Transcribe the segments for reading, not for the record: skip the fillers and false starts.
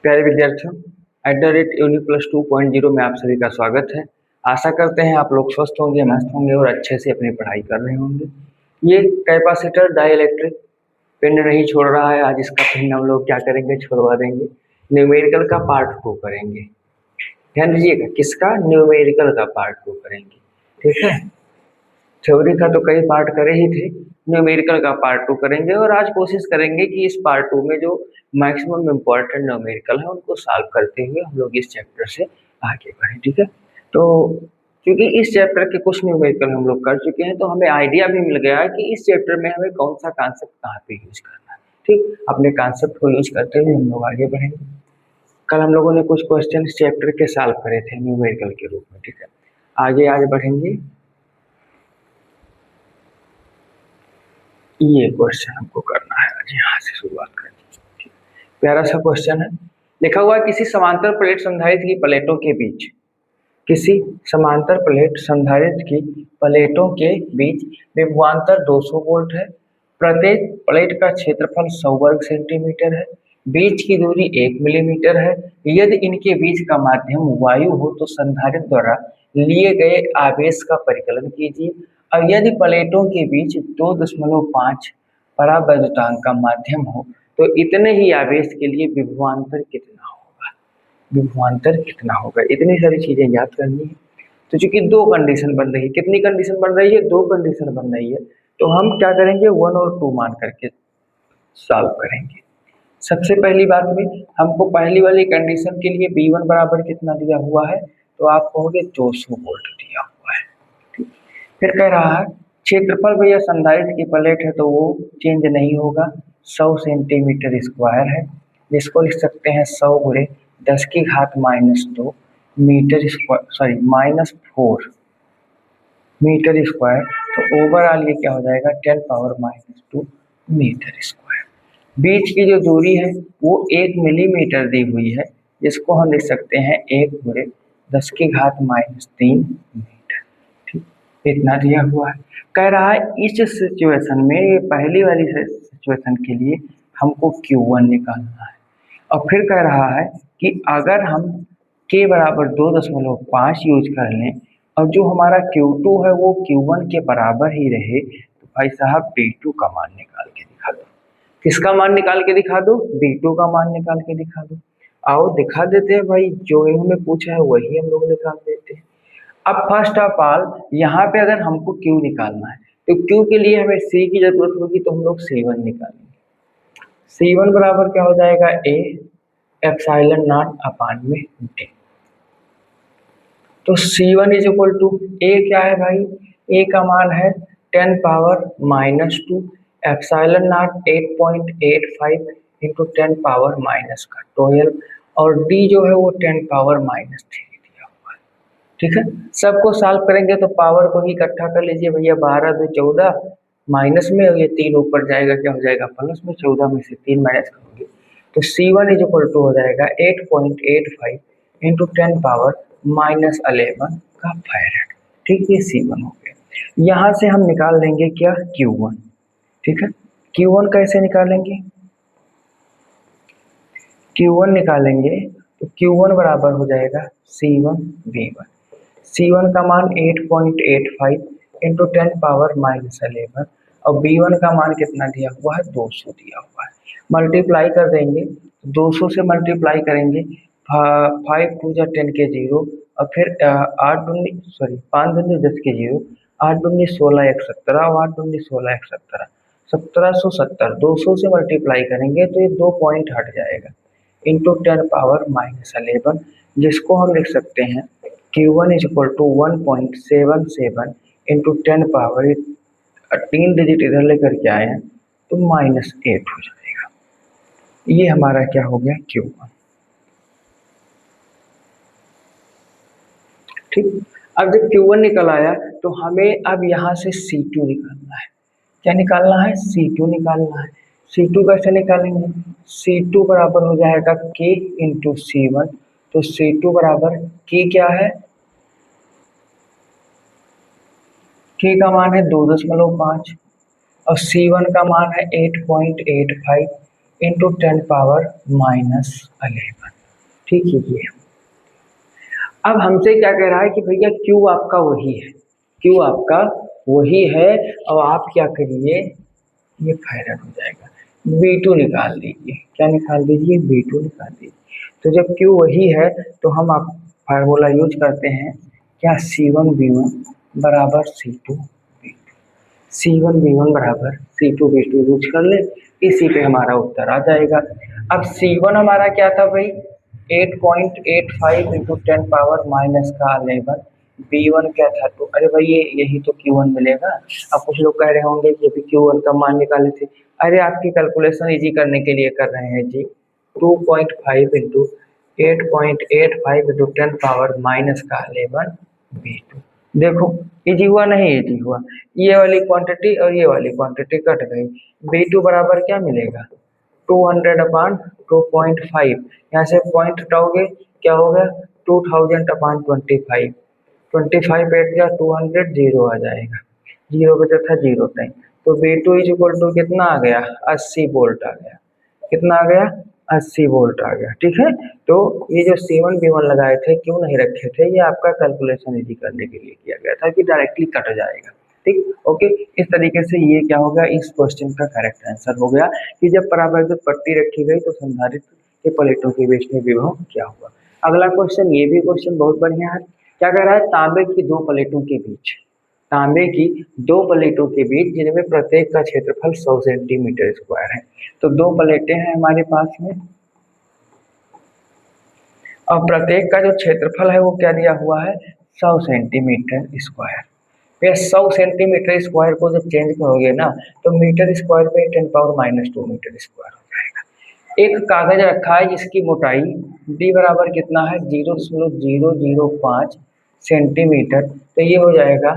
प्यारे विद्यार्थियों, @UniPlus 2.0 में आप सभी का स्वागत है। आशा करते हैं आप लोग स्वस्थ होंगे, मस्त होंगे और अच्छे से अपनी पढ़ाई कर रहे होंगे। ये कैपेसिटर डाइलेक्ट्रिक पिंड नहीं छोड़ रहा है। आज इसका पिंड हम लोग क्या करेंगे, छोड़वा देंगे। न्यूमेरिकल का पार्ट 2 करेंगे। ध्यान दीजिएगा, किसका? न्यूमेरिकल का पार्ट 2 करेंगे। ठीक है, थ्योरी का तो कई पार्ट करे ही थे, न्यूमेरिकल का पार्ट 2 करेंगे। और आज कोशिश करेंगे कि इस पार्ट 2 में जो मैक्सिमम इम्पोर्टेंट न्यूमेरिकल है उनको सॉल्व करते हुए हम लोग इस चैप्टर से आगे बढ़ें। ठीक है, तो क्योंकि इस चैप्टर के कुछ न्यूमेरिकल हम लोग कर चुके हैं तो हमें आइडिया भी मिल गया है कि इस चैप्टर में हमें कौन सा कॉन्सेप्ट कहाँ पे यूज करना है। ठीक, अपने कॉन्सेप्ट को यूज करते हुए हम लोग आगे बढ़ेंगे। कल हम लोगों ने कुछ क्वेश्चन इस चैप्टर के सॉल्व करे थे न्यूमेरिकल के रूप में। ठीक है, आगे आज बढ़ेंगे। ये क्वेश्चन हमको करना है आज, यहाँ से शुरुआत करनी है। प्यारा सा क्वेश्चन है, लिखा हुआ है किसी समांतर प्लेट संधारित्र की प्लेटों के बीच, किसी समांतर प्लेट संधारित्र की प्लेटों के बीच विभवांतर 200 वोल्ट है। प्रत्येक प्लेट का क्षेत्रफल 100 वर्ग सेंटीमीटर है। बीच की दूरी 1 मिलीमीटर है। यदि इनके बीच का माध्यम वायु हो तो संधारित्र द्वारा लिए गए आवेश का परिकलन कीजिए। और यदि प्लेटों के बीच 2.5 परावैद्युतांक का माध्यम हो तो इतने ही आवेश के लिए विभवांतर कितना होगा। विभवांतर कितना होगा, इतनी सारी चीजें याद करनी है। तो चूंकि दो कंडीशन बन रही है, कितनी कंडीशन बन रही है? दो कंडीशन बन रही है। तो हम क्या करेंगे, 1 और 2 मान करके सॉल्व करेंगे। सबसे पहली बात में हमको पहली वाली कंडीशन के लिए B1 बराबर कितना दिया हुआ है, तो आप कहोगे 200 वोल्ट दिया हुआ है। फिर कह रहा है क्षेत्रफल भैया संधारित्र की प्लेट है तो वो चेंज नहीं होगा, 100 सेंटीमीटर स्क्वायर है, जिसको लिख सकते हैं 100 गुणे 10 की घात -2 metre square, sorry -4 metre square. तो ओवरऑल ये क्या हो जाएगा, 10 पावर -2 मीटर स्क्वायर। बीच की जो दूरी है वो 1 मिलीमीटर दी हुई है, जिसको हम लिख सकते हैं 1 गुणे 10 की घात -3 मीटर। ठीक, इतना दिया हुआ है। कह रहा है इस सिचुएशन में, पहली वाली सिचुएशन के लिए हमको Q1 निकालना है। और फिर कह रहा है कि अगर हम K बराबर 2.5 यूज कर लें और जो हमारा Q2 है वो Q1 के बराबर ही रहे, तो भाई साहब B2 का मान निकाल के दिखा दो। किसका मान निकाल के दिखा दो? B2 का मान निकाल के दिखा दो। आओ दिखा देते हैं भाई, जो इन्होंने पूछा है वही हम लोग निकाल देते हैं। अब फर्स्ट ऑफ ऑल यहाँ पे अगर हमको Q निकालना है तो Q के लिए हमें C की जरूरत होगी, तो हम लोग C1 निकालेंगे। C1 बराबर क्या हो जाएगा, A एप्सिलॉन नॉट अपान में D। तो C1 is equal to A क्या है भाई, A का मान है 10 power -2 epsilon not 8.85 into 10 power -12 और D जो है वो 10 पावर -3 दिया हुआ है। ठीक है, सबको सॉल्व करेंगे तो पावर को ही इकट्ठा कर लीजिए भैया, 12 2 14 माइनस में, और ये 3 ऊपर जाएगा, क्या हो जाएगा प्लस में, 14 में से 3 माइनस करोगे तो C1 इज इक्वल टू हो जाएगा 8.85 इंटू 10 पावर -11 का फैरेड। ठीक है, C1 हो गया। यहाँ से हम निकाल लेंगे क्या, Q1। ठीक है, Q1 कैसे निकालेंगे, Q1 निकालेंगे तो Q1 बराबर हो जाएगा C1 V1। C1 का मान 8.85 इंटू 10 पावर -11 और B1 का मान कितना दिया हुआ है, 200 दिया हुआ है। मल्टीप्लाई कर देंगे, 200 से मल्टीप्लाई करेंगे, 5 2 जा 10 के 0 और फिर 8 दूनी सॉरी 5 दूनी 10 के 0, 8 दूनी 16 1 17 और 8 दूनी 16 1 17, 1770। 200 से मल्टीप्लाई करेंगे तो ये 2 पॉइंट हट जाएगा इंटू 10 पावर -11, जिसको हम लिख सकते हैं Q1 is equal to 1.77 into 10 power, 3 digit इधर लेकर के आए हैं तो -8 हो जाएगा। ये हमारा क्या हो गया, Q1। ठीक, अब जब Q1 निकल आया तो हमें अब यहाँ से C2 निकालना है। क्या निकालना है, C2 निकालना है। C2 कैसे निकालेंगे, C2 बराबर हो जाएगा K इंटू C1। तो C2 बराबर K क्या है, K का मान है 2.5 और C1 का मान है 8.85 इंटू 10⁻−11। ठीक है ये। अब हमसे क्या कह रहा है कि भैया क्यू आपका वही है, क्यू आपका वही है, और आप क्या करिए, ये फायरड हो जाएगा, B2 निकाल दीजिए। क्या निकाल दीजिए? B2 निकाल दीजिए। तो जब क्यू वही है तो हम आप फार्मूला यूज करते हैं क्या, C1V1 बराबर C2V2, C1V1 बराबर C2V2 यूज कर ले, इसी पे हमारा उत्तर आ जाएगा। अब C1 हमारा क्या था भाई, 8.85 इंटू 10⁻−11। B1 क्या था, तो अरे भाई ये यही तो Q1 मिलेगा। अब कुछ लोग कह रहे होंगे कि अभी Q1 का मान निकाले थे, अरे आपकी कैलकुलेशन इजी करने के लिए कर रहे हैं जी। 2.5 इंटू 8.85 इंटू 10⁻−11 B2। देखो इजी हुआ नहीं, इजी हुआ, ये वाली क्वांटिटी और ये वाली क्वांटिटी कट गई। B2 बराबर क्या मिलेगा, 200/2.5, यहाँ से पॉइंट हटाओगे क्या हो गया, 2000/25, 25 एट गया 200, जीरो आ जाएगा, जीरो बचा था जीरो टाइम। तो B2 इज इक्वल टू कितना आ गया, 80 वोल्ट आ गया। कितना आ गया, 80 वोल्ट आ गया। ठीक है, तो ये जो C1V1 लगाए थे, क्यों नहीं रखे थे, ये आपका कैलकुलेशन इजी करने के लिए किया गया था कि डायरेक्टली कट जाएगा। ठीक, ओके। इस तरीके से ये क्या हो गया, इस क्वेश्चन का करेक्ट आंसर हो गया कि जब परावैद्युत पट्टी रखी गई तो संधारित्र के प्लेटों के बीच में विभव क्या हुआ। अगला क्वेश्चन, ये भी क्वेश्चन बहुत बढ़िया है। क्या कह रहा है, तांबे की दो प्लेटों के बीच, तांबे की दो प्लेटों के बीच जिनमें प्रत्येक का क्षेत्रफल 100 सेंटीमीटर स्क्वायर है। तो दो प्लेटें हैं हमारे पास में, और प्रत्येक का जो क्षेत्रफल है वो क्या दिया हुआ है, 100 सेंटीमीटर स्क्वायर। ये 100 सेंटीमीटर स्क्वायर को जब चेंज करोगे ना तो मीटर स्क्वायर पे 10⁻−2 मीटर स्क्वायर हो जाएगा। एक कागज रखा है जिसकी मोटाई d बराबर कितना है, 0.005 सेंटीमीटर, तो ये हो जाएगा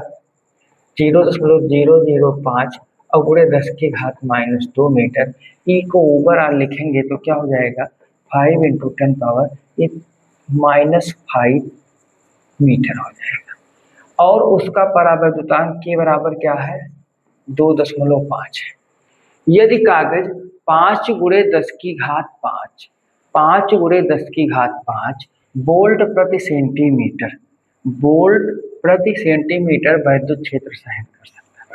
0.005 और गुणे 10⁻−2 मीटर। ई को ऊपर आ लिखेंगे तो क्या हो जाएगा, 5 इंटू 10⁻−5 मीटर हो जाएगा। और उसका परावैद्युतांक के बराबर क्या है, 2.5 है। यदि कागज 5 गुणे 10⁵5, 5 गुणे 10⁵5 वोल्ट प्रति सेंटीमीटर, वोल्ट प्रति सेंटीमीटर वैद्युत क्षेत्र सहन कर सकता है।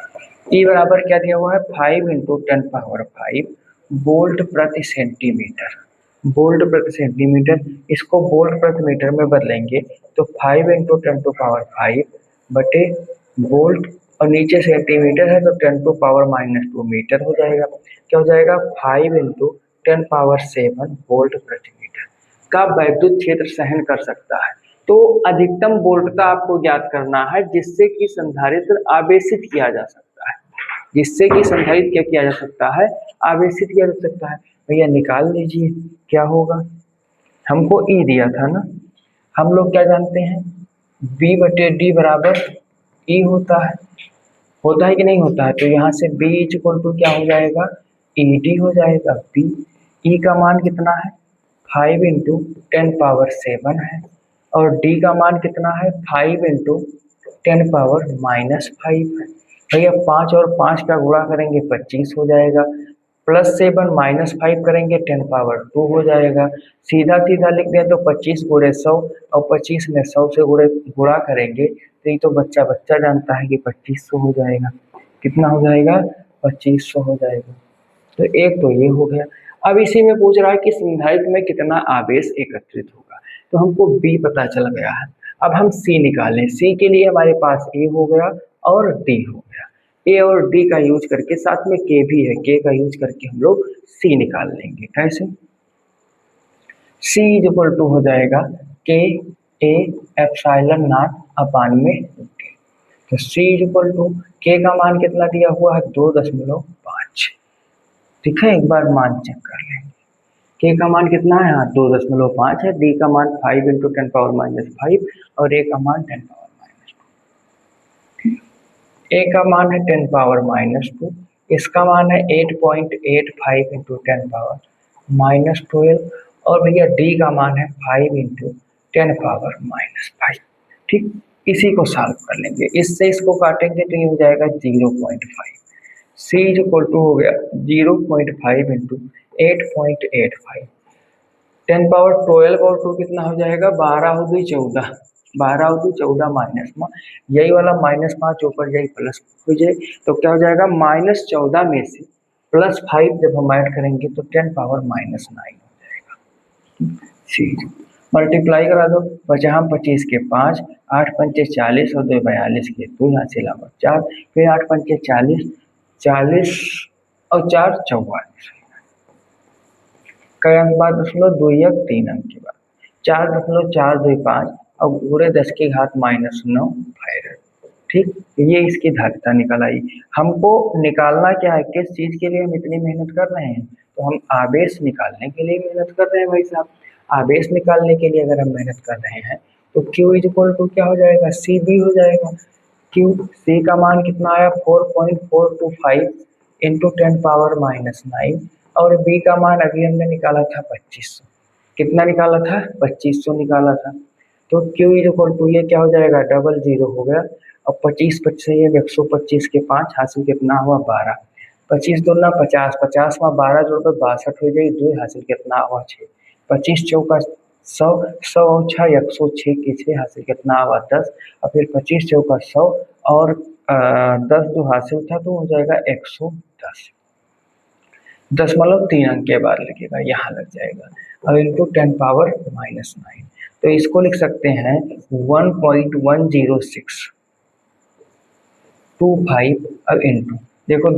ई बराबर क्या दिया हुआ है, 5 इंटू 10⁵5 वोल्ट प्रति सेंटीमीटर, वोल्ट प्रति सेंटीमीटर। इसको वोल्ट प्रति मीटर में बदलेंगे तो 5 इंटू 10⁵5 बटे वोल्ट, और नीचे सेंटीमीटर है तो 10⁻−2 मीटर हो जाएगा। क्या हो जाएगा, 5 इंटू 10⁻7 वोल्ट प्रति मीटर का वैद्युत क्षेत्र सहन कर सकता है। तो अधिकतम वोल्टता आपको ज्ञात करना है जिससे कि संधारित्र आवेशित किया जा सकता है, जिससे कि संधारित्र क्या किया जा सकता है, आवेशित किया जा सकता है। भैया निकाल लीजिए क्या होगा, हमको ई दिया था ना, हम लोग क्या जानते हैं, B/D बराबर ई होता है कि नहीं होता है। तो यहाँ से B इक्वल टू क्या हो जाएगा, ED हो जाएगा। B, ई का मान कितना है, 5 इंटू 10⁻7 है, और D का मान कितना है, 5 इंटू 10⁻−5 है। भैया 5 और 5 का गुणा करेंगे 25 हो जाएगा, +7 -5 करेंगे 10⁻2 हो जाएगा। सीधा सीधा लिख दें तो 25 गुणे 100, और 25 में 100 से गुणा करेंगे तो ये तो बच्चा बच्चा जानता है कि 2500 हो जाएगा। कितना हो जाएगा, 2500 हो जाएगा। तो एक तो ये हो गया। अब इसी में पूछ रहा है कि संधारित्र में कितना आवेश एकत्रित होगा, तो हमको B पता चल गया है। अब हम C निकालें, C के लिए हमारे पास A हो गया और D हो गया। A और D का यूज करके, साथ में K भी है, K का यूज करके हम लोग C निकाल लेंगे। कैसे, C इक्वल टू हो जाएगा K A एप्सिलॉन नॉट अपान में D। तो C इक्वल टू K का मान कितना दिया हुआ है, 2.5। ठीक है, एक बार मान चेक कर लेंगे। K का मान कितना है, हाँ 2.5 है। D का मान 5 इंटू 10⁻−5 और A का मान 10⁻²। A का मान है 10⁻², इसका मान है 8.85 इंटू 10⁻−12, और भैया D का मान है 5 इंटू 10⁻−5। ठीक, इसी को सॉल्व कर लेंगे, इससे इसको काटेंगे तो ये हो जाएगा 0.5। C इज इक्वल टू हो गया 0.5 इंटू 8.85, 10 पावर 12 और 2 कितना हो जाएगा, 12 हो गई 14, 12 हो गई 14 माइनस में यही वाला -5 ऊपर जाए प्लस हो जाए, तो क्या हो जाएगा -14 में से +5 जब हम ऐड करेंगे तो 10 पावर -9 हो जाएगा। ठीक, मल्टीप्लाई करा दो, बचा हम 25 के 5, 8 पंचे 40 और 2 42 के 2, यहाँ से लावा 4, फिर 8 पंचे 40, 40 और 4 44, कई अंक बाद 0.2 अंक के बाद 4.425 और पूरे 10 की घात -9 फायरड। ठीक, ये इसकी धारिता निकल आई। हमको निकालना क्या है, किस चीज के लिए हम इतनी मेहनत कर रहे हैं, तो हम आवेश निकालने के लिए मेहनत कर रहे हैं भाई साहब। आवेश निकालने के लिए अगर हम मेहनत कर रहे हैं तो Q इज इक्वल टू क्या हो जाएगा, CB हो जाएगा। Q C का मान कितना आया 4.425 इंटू 10 पावर -9 और B का मान अभी हमने निकाला था 2500, कितना निकाला था 2500 निकाला था, तो Q इज इक्वल टू ये क्या हो जाएगा 00 हो गया। अब 25 से ये 125 के 5 हासिल कितना हुआ 12, 25 दूना 50, 50 में 12 जोड़कर 62 हो जाएगी, 2 हासिल कितना हुआ 6, 25 चौका 100, 100 और 6 106 के 6 हासिल कितना हुआ 10, और फिर 25 चौका 100 और 10 जो हासिल था तो हो जाएगा 110, 0.3 अंक के बाद लगेगा, यहाँ लग जाएगा। अब इंटू 10 पावर -9, तो इसको लिख सकते हैं 1.10625। अब इंटू देखो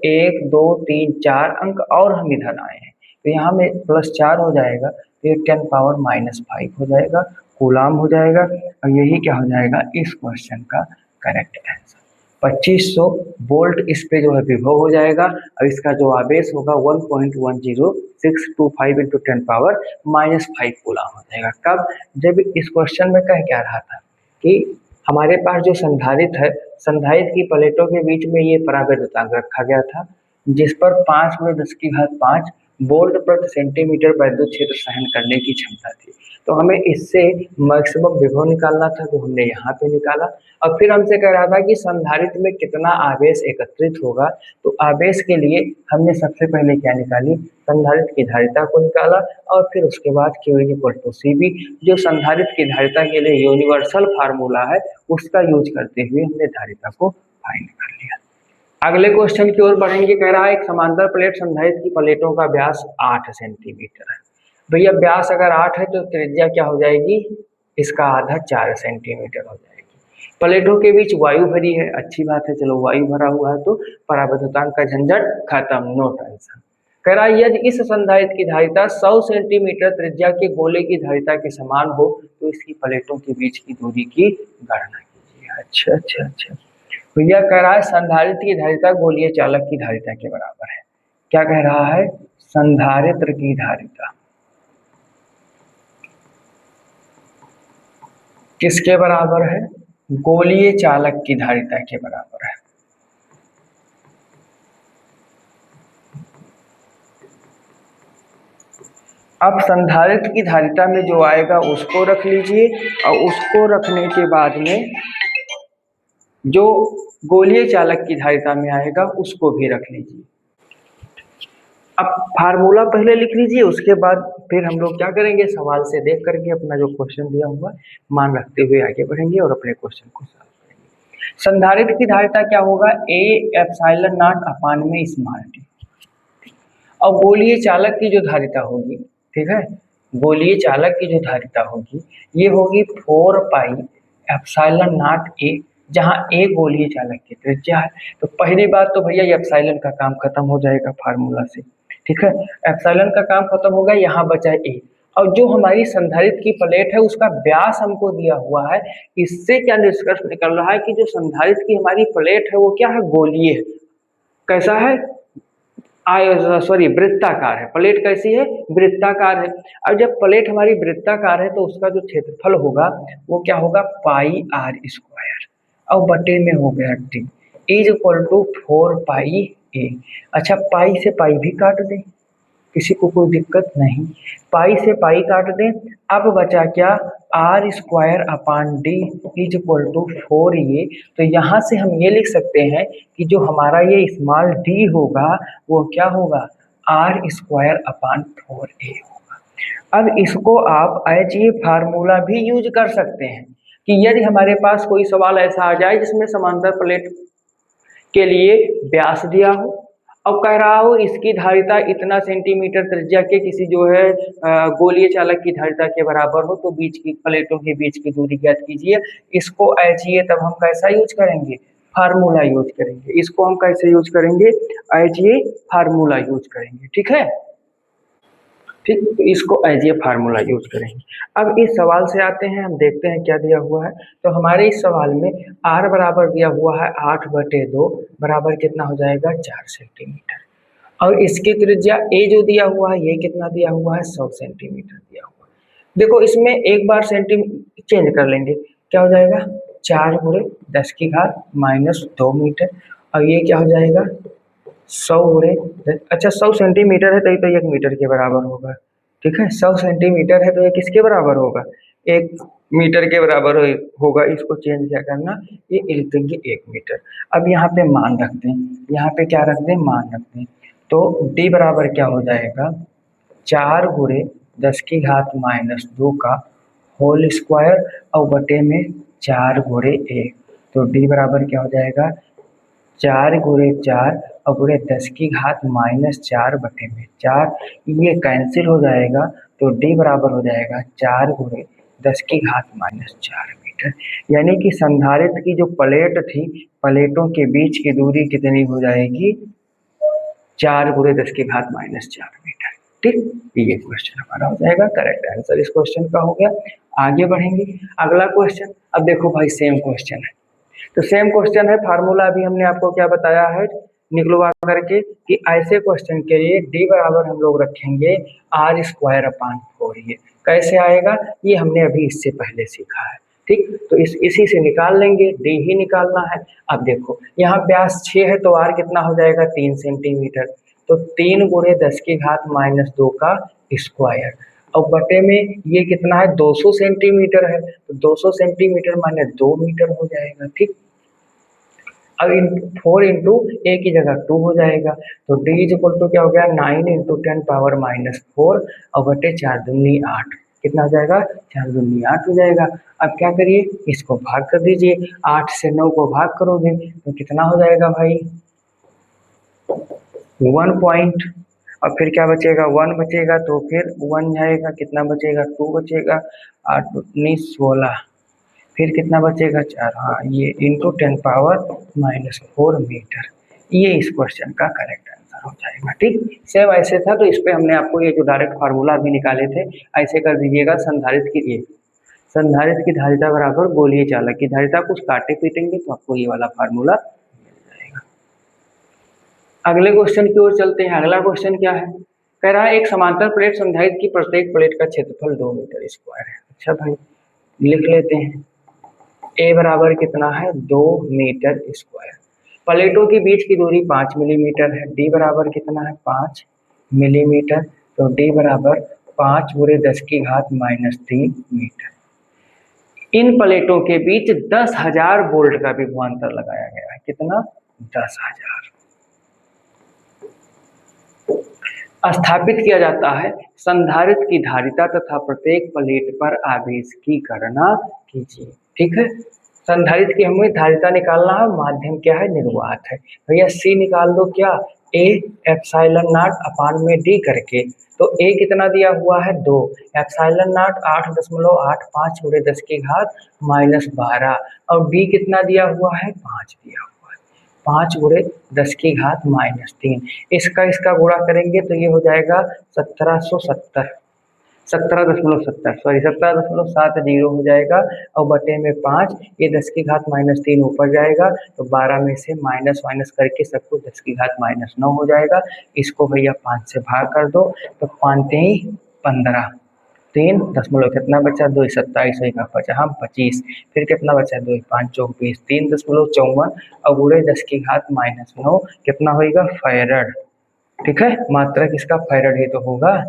1 2 3 4 अंक और हम इधर आए हैं, तो यहाँ में +4 हो जाएगा, तो 10 पावर -5 हो जाएगा, कूलाम हो जाएगा। और यही क्या हो जाएगा इस क्वेश्चन का करेक्ट आंसर। 2500 वोल्ट इस पे जो है विभव हो जाएगा, और इसका जो आवेश होगा 1.10625 इंटू 10 पावर -5 कूलाम हो जाएगा। कब, जब इस क्वेश्चन में कह क्या रहा था कि हमारे पास जो संधारित्र है, संधारित्र की प्लेटों के बीच में ये परावैद्युतांक रखा गया था, जिस पर 5×10⁵ वोल्ट प्रति सेंटीमीटर वैद्युत क्षेत्र सहन करने की क्षमता थी। तो हमें इससे मैक्सिमम विभव निकालना था, तो हमने यहाँ पे निकाला। और फिर हमसे कह रहा था कि संधारित्र में कितना आवेश एकत्रित होगा, तो आवेश के लिए हमने सबसे पहले क्या निकाली, संधारित्र की धारिता को निकाला, और फिर उसके बाद Q is equal to CB, जो संधारित्र की धारिता के लिए यूनिवर्सल फार्मूला है, उसका यूज करते हुए हमने धारिता को फाइंड कर लिया। अगले क्वेश्चन की ओर बढ़ेंगे। कह रहा है एक समांतर प्लेट संधारित्र की प्लेटों का व्यास 8 सेंटीमीटर है। भैया व्यास अगर 8 है तो त्रिज्या क्या हो जाएगी, इसका आधा 4 सेंटीमीटर हो जाएगी। प्लेटों के बीच वायु भरी है, अच्छी बात है, चलो वायु भरा हुआ है तो परावैद्युतांक का झंझट खत्म, नो टेंशन। कह रहा है यदि इस संधारित्र की धारिता 100 सेंटीमीटर त्रिज्या के गोले की धारिता के समान हो तो इसकी प्लेटों के बीच की दूरी की गणना कीजिए। अच्छा अच्छा अच्छा, भैया कह रहा है संधारित्र की धारिता गोलीय चालक की धारिता के बराबर है। क्या कह रहा है, संधारित्र की धारिता किसके बराबर है, गोलीय चालक की धारिता के बराबर है। अब संधारित्र की धारिता में जो आएगा उसको रख लीजिए, और उसको रखने के बाद में जो गोलीय चालक की धारिता में आएगा उसको भी रख लीजिए। अब फार्मूला पहले लिख लीजिए, उसके बाद फिर हम लोग क्या करेंगे, सवाल से देख करके अपना जो क्वेश्चन दिया हुआ मान रखते हुए आगे बढ़ेंगे और अपने क्वेश्चन को सॉल्व करेंगे। संधारित्र की धारिता क्या होगा, A एप्सिलॉन नॉट अपान में स्मॉल t। और गोलीय चालक की जो धारिता होगी, ठीक है, गोलीय चालक की जो धारिता होगी ये होगी 4 पाई एप्सिलॉन नॉट A, जहाँ A गोलीय चालक की त्रिज्या है। तो पहली बात तो भैया एप्सिलॉन का काम खत्म हो जाएगा फार्मूला से, ठीक है, एप्सिलॉन का काम खत्म होगा, यहाँ बचा A। और जो हमारी संधारित्र की प्लेट है उसका व्यास हमको दिया हुआ है, इससे क्या निष्कर्ष निकल रहा है कि जो संधारित्र की हमारी प्लेट है वो क्या है, गोलीय है। कैसा है, वृत्ताकार है। प्लेट कैसी है, वृत्ताकार है। अब जब प्लेट हमारी वृत्ताकार है तो उसका जो क्षेत्रफल होगा वो क्या होगा, पाई आर स्क्वायर, और बटे में हो गया टी इज इक्वल टू 4 पाई ए। अच्छा, पाई से पाई भी काट दें, किसी को कोई दिक्कत नहीं। पाई से पाई काट दें, अब बचा क्या, R square upon D is equal to 4a। तो यहाँ से हम ये लिख सकते हैं कि जो हमारा ये स्मॉल डी होगा वो क्या होगा, आर स्क्वायर अपान 4a होगा। अब इसको आप एज ये फार्मूला भी यूज कर सकते हैं कि यदि हमारे पास कोई सवाल ऐसा आ जाए जिसमें समांतर प्लेट के लिए व्यास दिया हो, अब कह रहा हो इसकी धारिता इतना सेंटीमीटर त्रिज्या के किसी जो है गोलीय चालक की धारिता के बराबर हो, तो बीच की प्लेटों के बीच की दूरी ज्ञात कीजिए। इसको एजिए तब हम कैसा यूज करेंगे, फार्मूला यूज करेंगे। इसको हम कैसे यूज करेंगे, एजिए फार्मूला यूज करेंगे। ठीक है, ठीक, तो इसको एज ए फार्मूला यूज करेंगे। अब इस सवाल से आते हैं, हम देखते हैं क्या दिया हुआ है। तो हमारे इस सवाल में r बराबर दिया हुआ है 8/2 बराबर कितना हो जाएगा 4 सेंटीमीटर, और इसकी त्रिज्या a जो दिया हुआ है ये कितना दिया हुआ है 100 सेंटीमीटर दिया हुआ है। देखो इसमें एक बार सेंटीमीटर चेंज कर लेंगे, क्या हो जाएगा 4 गुणे 10⁻² मीटर, और ये क्या हो जाएगा 100 गुणे, अच्छा 100 सेंटीमीटर है तो ये तो 1 मीटर के बराबर होगा। ठीक है, 100 सेंटीमीटर है तो ये किसके बराबर होगा, 1 मीटर के बराबर होगा। इसको चेंज क्या करना, ये लिख देंगे 1 मीटर। अब यहाँ पे मान रखते हैं, यहाँ पे क्या रख दें, मान रखते हैं। तो d बराबर क्या हो जाएगा 4 गुणे 10⁻² का होल स्क्वायर और बटे में 4 गुणे 1। तो d बराबर क्या हो जाएगा 4 गुणे 4 और गुणे 10⁻⁻4 बटे में 4, ये कैंसिल हो जाएगा। तो d बराबर हो जाएगा 4 गुणे 10⁻⁻4 मीटर। यानी कि संधारित्र की जो प्लेट थी, प्लेटों के बीच की दूरी कितनी हो जाएगी 4 गुणे 10⁻⁻4 मीटर। ठीक, ये क्वेश्चन हमारा हो जाएगा, करेक्ट आंसर इस क्वेश्चन का हो गया। आगे बढ़ेंगे, अगला क्वेश्चन। अब देखो भाई सेम क्वेश्चन है, तो सेम क्वेश्चन है, फार्मूला अभी हमने आपको क्या बताया है निकलवा करके कि ऐसे क्वेश्चन के लिए d बराबर हम लोग रखेंगे r स्क्वायर अपान 4। ये कैसे आएगा, ये हमने अभी इससे पहले सीखा है। ठीक, तो इसी से निकाल लेंगे, d ही निकालना है। अब देखो यहाँ व्यास 6 है तो r कितना हो जाएगा 3 सेंटीमीटर, तो 3 गुणे 10⁻² का स्क्वायर, और बटे में ये कितना है 200 सेंटीमीटर है, तो 200 सेंटीमीटर माने 2 मीटर हो जाएगा। ठीक, अब 4 इंटू ए की जगह 2 हो जाएगा, तो d इज इक्वल टू क्या हो गया 9 इंटू 10⁻⁻4 और बटे 4 दूनी 8, कितना हो जाएगा 4 दूनी 8 हो जाएगा। अब क्या करिए, इसको भाग कर दीजिए, 8 से 9 को भाग करोगे तो कितना हो जाएगा भाई 1 पॉइंट, और फिर क्या बचेगा 1 बचेगा, तो फिर 1 जाएगा, कितना बचेगा 2 बचेगा, 8 दूनी 16, फिर कितना बचेगा 4, हाँ ये इंटू 10⁻⁻4 मीटर। ये इस क्वेश्चन का करेक्ट आंसर हो जाएगा। ठीक, सेम ऐसे था, तो इस पे हमने आपको ये जो डायरेक्ट फार्मूला भी निकाले थे ऐसे कर दीजिएगा। संधारित्र की ये संधारित्र की धारिता बराबर गोलीय चालक की धारिता, कुछ काटे पीटेंगे तो आपको ये वाला फार्मूला मिल जाएगा। अगले क्वेश्चन की ओर चलते हैं। अगला क्वेश्चन क्या है, कह रहा है एक समांतर प्लेट संधारित्र की प्रत्येक प्लेट का क्षेत्रफल 2 मीटर स्क्वायर है। अच्छा भाई लिख लेते हैं, a बराबर कितना है 2 मीटर स्क्वायर, प्लेटों के बीच की दूरी 5 मिलीमीटर है, d बराबर कितना है 5 मिलीमीटर, तो d बराबर 5 गुणे 10⁻³ मीटर। इन प्लेटों के बीच 10,000 वोल्ट का विभवांतर लगाया गया है, कितना 10,000 स्थापित किया जाता है। संधारित्र की धारिता तथा प्रत्येक प्लेट पर आवेश की गणना कीजिए। ठीक है, संधारित्र की हमें धारिता निकालना है, माध्यम क्या है निर्वात है, भैया C निकाल दो, क्या A ε0 अपान में D करके, तो A कितना दिया हुआ है 2, ε0 8.85 गुणे 10⁻⁻12, और D कितना दिया हुआ है 5 दिया हुआ है, 5 गुणे 10⁻³ इसका गुणा करेंगे तो ये हो जाएगा 1770 17.70 हो जाएगा, और बटे में 5, ये 10⁻³ ऊपर जाएगा तो 12 में से माइनस करके सबको 10⁻⁹ हो जाएगा। इसको भैया 5 से भाग कर दो तो 5 3 15, 3 दशमलव कितना बचा 2 27 बचा हम 25, फिर कितना बचा 2 5 24 3.54 और गुणे 10⁻⁹ कितना होगा फैरड। ठीक है, मात्रक इसका फैराड ही तो होगा।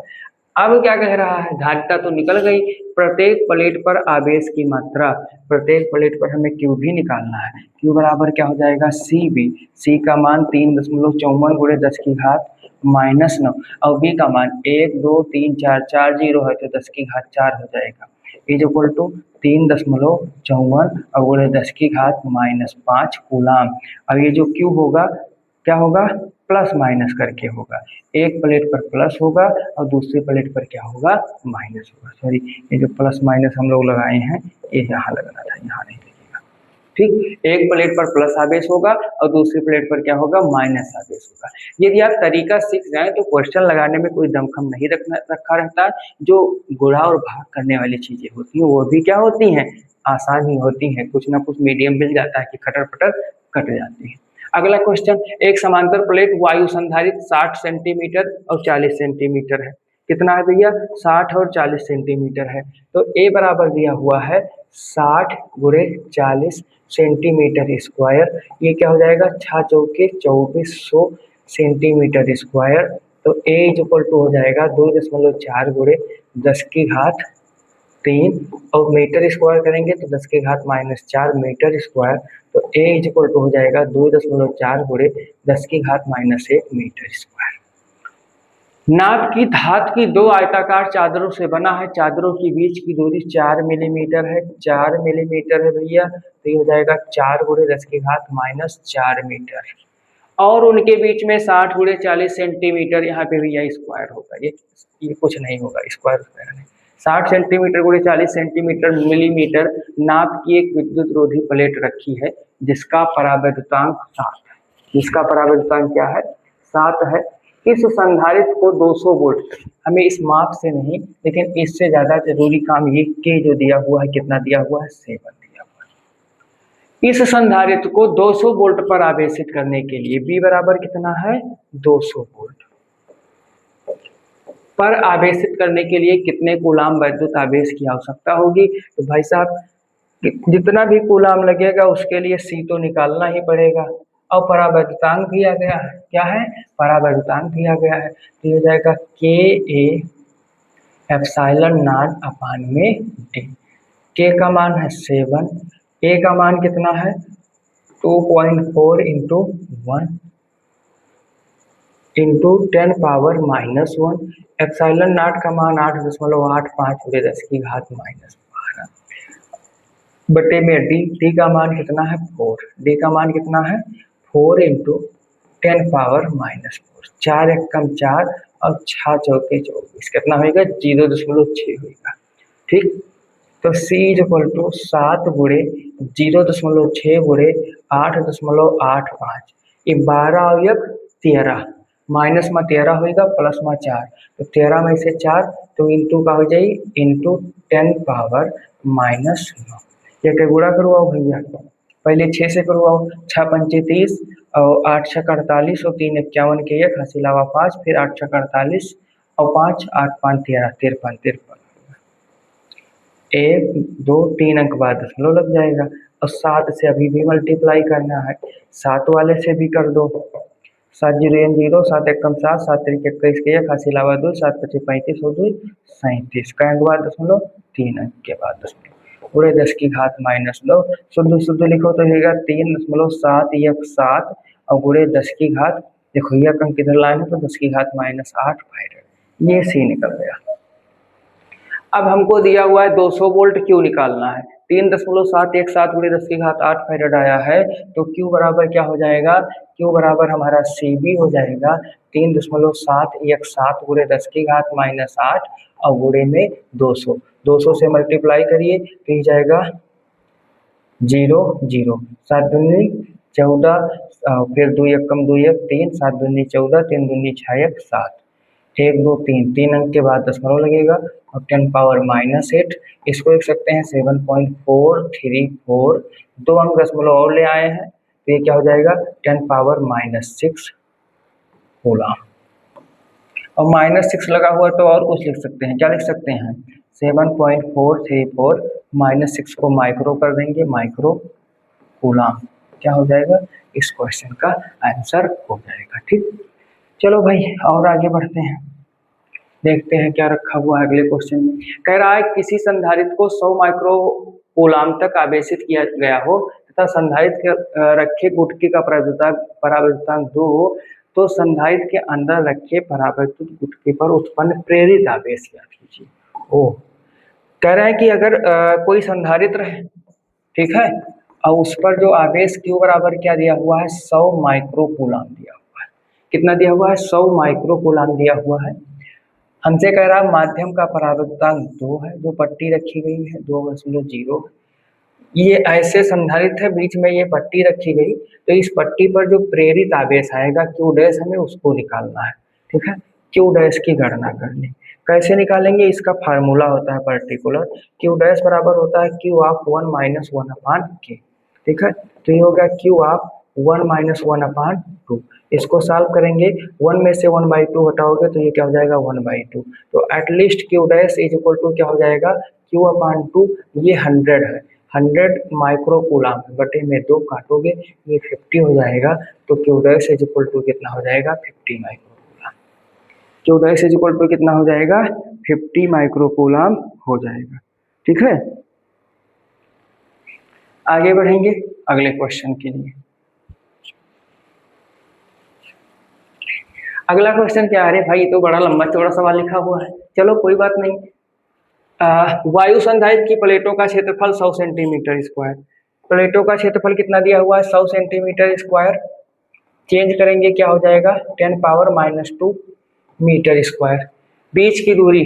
अब क्या कह रहा है, धारिता तो निकल गई, प्रत्येक प्लेट पर आवेश की मात्रा, प्रत्येक प्लेट पर हमें क्यू भी निकालना है। क्यू बराबर क्या हो जाएगा, सी बी, सी का मान 3.54 गुणे 10 की घात -9 और बी का मान 1 2 3 4 4 जीरो है तो 10 की घात 4 हो जाएगा, इज इक्वल टू 3.54 और गुणे 10 की घात -5 कूलाम। अब ये जो क्यू होगा क्या होगा, प्लस माइनस करके होगा, एक प्लेट पर प्लस होगा और दूसरी प्लेट पर क्या होगा, माइनस होगा। सॉरी, ये जो प्लस माइनस हम लोग लगाए हैं ये यहाँ लगना था, यहाँ नहीं लगेगा। ठीक, एक प्लेट पर प्लस आवेश होगा और दूसरी प्लेट पर क्या होगा, माइनस आवेश होगा। यदि आप तरीका सीख जाएं तो क्वेश्चन लगाने में कोई दमखम नहीं रखा रहता। जो गुणा और भाग करने वाली चीजें होती हैं वो भी क्या होती हैं, आसान ही होती हैं, कुछ ना कुछ मीडियम मिल जाता है कि खटर पटर कट जाती है। अगला क्वेश्चन, एक समांतर प्लेट वायु संधारित 60 सेंटीमीटर और 40 सेंटीमीटर है। कितना है भैया, 60 और 40 सेंटीमीटर है। तो ए बराबर दिया हुआ है 60 गुणे 40 सेंटीमीटर स्क्वायर, ये क्या हो जाएगा, 6 चौके 2400 सेंटीमीटर स्क्वायर। तो ए इज इक्वल टू हो जाएगा 2.4 गुणे 10 की घात 3 और मीटर स्क्वायर करेंगे तो 10 की घात -4 मीटर स्क्वायर। तो ए इज इक्वल टू हो जाएगा 2.4 गुणे 10 की घात -1 मीटर स्क्वायर। नाप की धात की दो आयताकार चादरों से बना है, चादरों के बीच की दूरी 4 मिलीमीटर है, 4 मिलीमीटर है भैया, तो ये हो जाएगा 4 गुणे 10 की घात -4 मीटर, और उनके बीच में 60 गुणे 40 सेंटीमीटर, यहाँ पे भैया स्क्वायर होगा, ये कुछ नहीं होगा, स्क्वायर नहीं, 60 सेंटीमीटर गुणे 40 सेंटीमीटर मिलीमीटर नाप की एक विद्युत रोधी प्लेट रखी है जिसका परावैद्युतांक 7 है, जिसका परावैद्युतांक क्या है, 7 है। इस संधारित्र को 200 वोल्ट, हमें इस माप से नहीं लेकिन इससे ज्यादा जरूरी काम ये के जो दिया हुआ है, कितना दिया हुआ है, 7 दिया हुआ है। इस संधारित्र को 200 वोल्ट पर आवेशित करने के लिए बी बराबर कितना है, 200 वोल्ट पर आवेशित करने के लिए कितने कूलाम वैद्युत आवेश की आवश्यकता होगी। तो भाई साहब जितना भी कूलाम लगेगा उसके लिए सी तो निकालना ही पड़ेगा, और परावैद्युतांक भी आ गया है, क्या है, परावैद्युतांक भी आ गया है, तो ये हो जाएगा के ए एप्सिलॉन नॉट अपान में डी। के का मान है 7, ए का मान कितना है 2.4 into 1 into 10 power -1, epsilon not का मान 8.85 गुणे 10 की घात -12 बटे में डी, डी का मान कितना है 4, डी का मान कितना है 4 इंटू 10 पावर -4, 4 एकम 4 और 6 चौके 24, कितना होगा 0.6 होगा। ठीक, तो C इज इक्वल टू 7 गुणे 0.6 गुणे 8.85, ये 12 और 1 13, माइनस में 13 होगा प्लस में 4, तो 13 में से 4 तो इंटू का हो जाए इंटू 10 पावर -9, ये के गुणा करवाओ भैया, पहले 6 से करवाओ, 6 पंचे 30 और 8 छक 48 और 3 51 के 1 हासिल आवा 5, फिर 8 छक 48 और 5 8 5 13 53 1 2 3 अंक बाद दशमलव लग जाएगा, और 7 से अभी भी मल्टीप्लाई करना है, 7 वाले से भी कर दो, 7 0 0 7 एकम 7 7 3 21 के 1 हासिल आवा 2 7 25 35 और 2 37 का अंक बाद दशमलव 3 अंक के बाद दशमलव पूरे 10 की घात -9, शुद्ध शुद्ध लिखो तो होगा 3.7 और गुणे 10 की घात, देखो यह अंक किधर लाए हैं तो 10 की घात -8 फाइड, ये सी निकल गया। अब हमको दिया हुआ है 200 वोल्ट क्यू निकालना है, 3.717 गुणे 10 की घात 8 फैराड आया है, तो क्यू बराबर क्या हो जाएगा, क्यू बराबर हमारा सी बी हो जाएगा 3.717 गुणे 10 की घात -8 और गुणे में 200, 200 से मल्टीप्लाई करिए तो ये जाएगा 0 0 7 दूनी 14, फिर 2 एकम 2 1 3 7 दूनी 14 3 दूनी 6 1 7 1 2 3 3 अंक के बाद दशमलव लगेगा और 10 पावर -8, इसको लिख सकते हैं 7.434, 2 अंक दशमलव और ले आए हैं तो ये क्या हो जाएगा 10 पावर -6 कूलाम, और -6 लगा हुआ तो और कुछ लिख सकते हैं, क्या लिख सकते हैं 7.434 -6 को माइक्रो कर देंगे, माइक्रो कूलाम, क्या हो जाएगा, इस क्वेश्चन का आंसर हो जाएगा। ठीक, चलो भाई और आगे बढ़ते हैं, देखते हैं क्या रखा हुआ है अगले क्वेश्चन में। कह रहा है किसी संधारित्र को 100 माइक्रो कूलाम तक आवेशित किया गया हो तथा संधारित्र के रखे गुटके का परावर्तनांक 2 हो, तो संधारित्र के अंदर रखे परावर्तित गुटके पर उत्पन्न प्रेरित आवेश ज्ञात कीजिए। ओ कह रहा है कि अगर कोई संधारित्र है, ठीक है, और उस पर जो आवेश Q बराबर क्या दिया हुआ है, 100 माइक्रो कूलाम दिया हुआ है। कितना दिया हुआ है, 100 माइक्रो कूलाम दिया हुआ है। हमसे कह रहा है माध्यम का परावर्तनांक 2 है, जो पट्टी रखी गई है 2.0। ये ऐसे संधारित्र है, बीच में ये पट्टी रखी गई, तो इस पट्टी पर जो प्रेरित आवेश आएगा Q डैश, हमें उसको निकालना है। ठीक है, Q डैश की गणना करनी। कैसे निकालेंगे, इसका फार्मूला होता है पर्टिकुलर, Q डैश बराबर होता है Q of 1 minus 1 upon K। ठीक है, तो ये हो गया Q ऑफ 1 माइनस 1 अपान 2। इसको सॉल्व करेंगे, 1 में से 1/2 हटाओगे तो ये क्या हो जाएगा, 1/2। तो at least Q dash is equal to क्या हो जाएगा, Q अपान 2, ये 100 है, 100 माइक्रो कूलाम बटे में 2 काटोगे ये 50 हो जाएगा। तो Q dash is equal to कितना हो जाएगा, 50 micro coulomb. Q dash is equal to कितना हो जाएगा, 50 माइक्रो कूलाम हो जाएगा। ठीक है, आगे बढ़ेंगे अगले क्वेश्चन के लिए। अगला क्वेश्चन क्या है, भाई ये तो बड़ा लंबा चौड़ा सवाल लिखा हुआ है, चलो कोई बात नहीं। वायु संधारित्र की प्लेटों का क्षेत्रफल 100 सेंटीमीटर स्क्वायर। प्लेटों का क्षेत्रफल कितना दिया हुआ है, 100 सेंटीमीटर स्क्वायर। चेंज करेंगे क्या हो जाएगा, 10⁻⁻² मीटर स्क्वायर। बीच की दूरी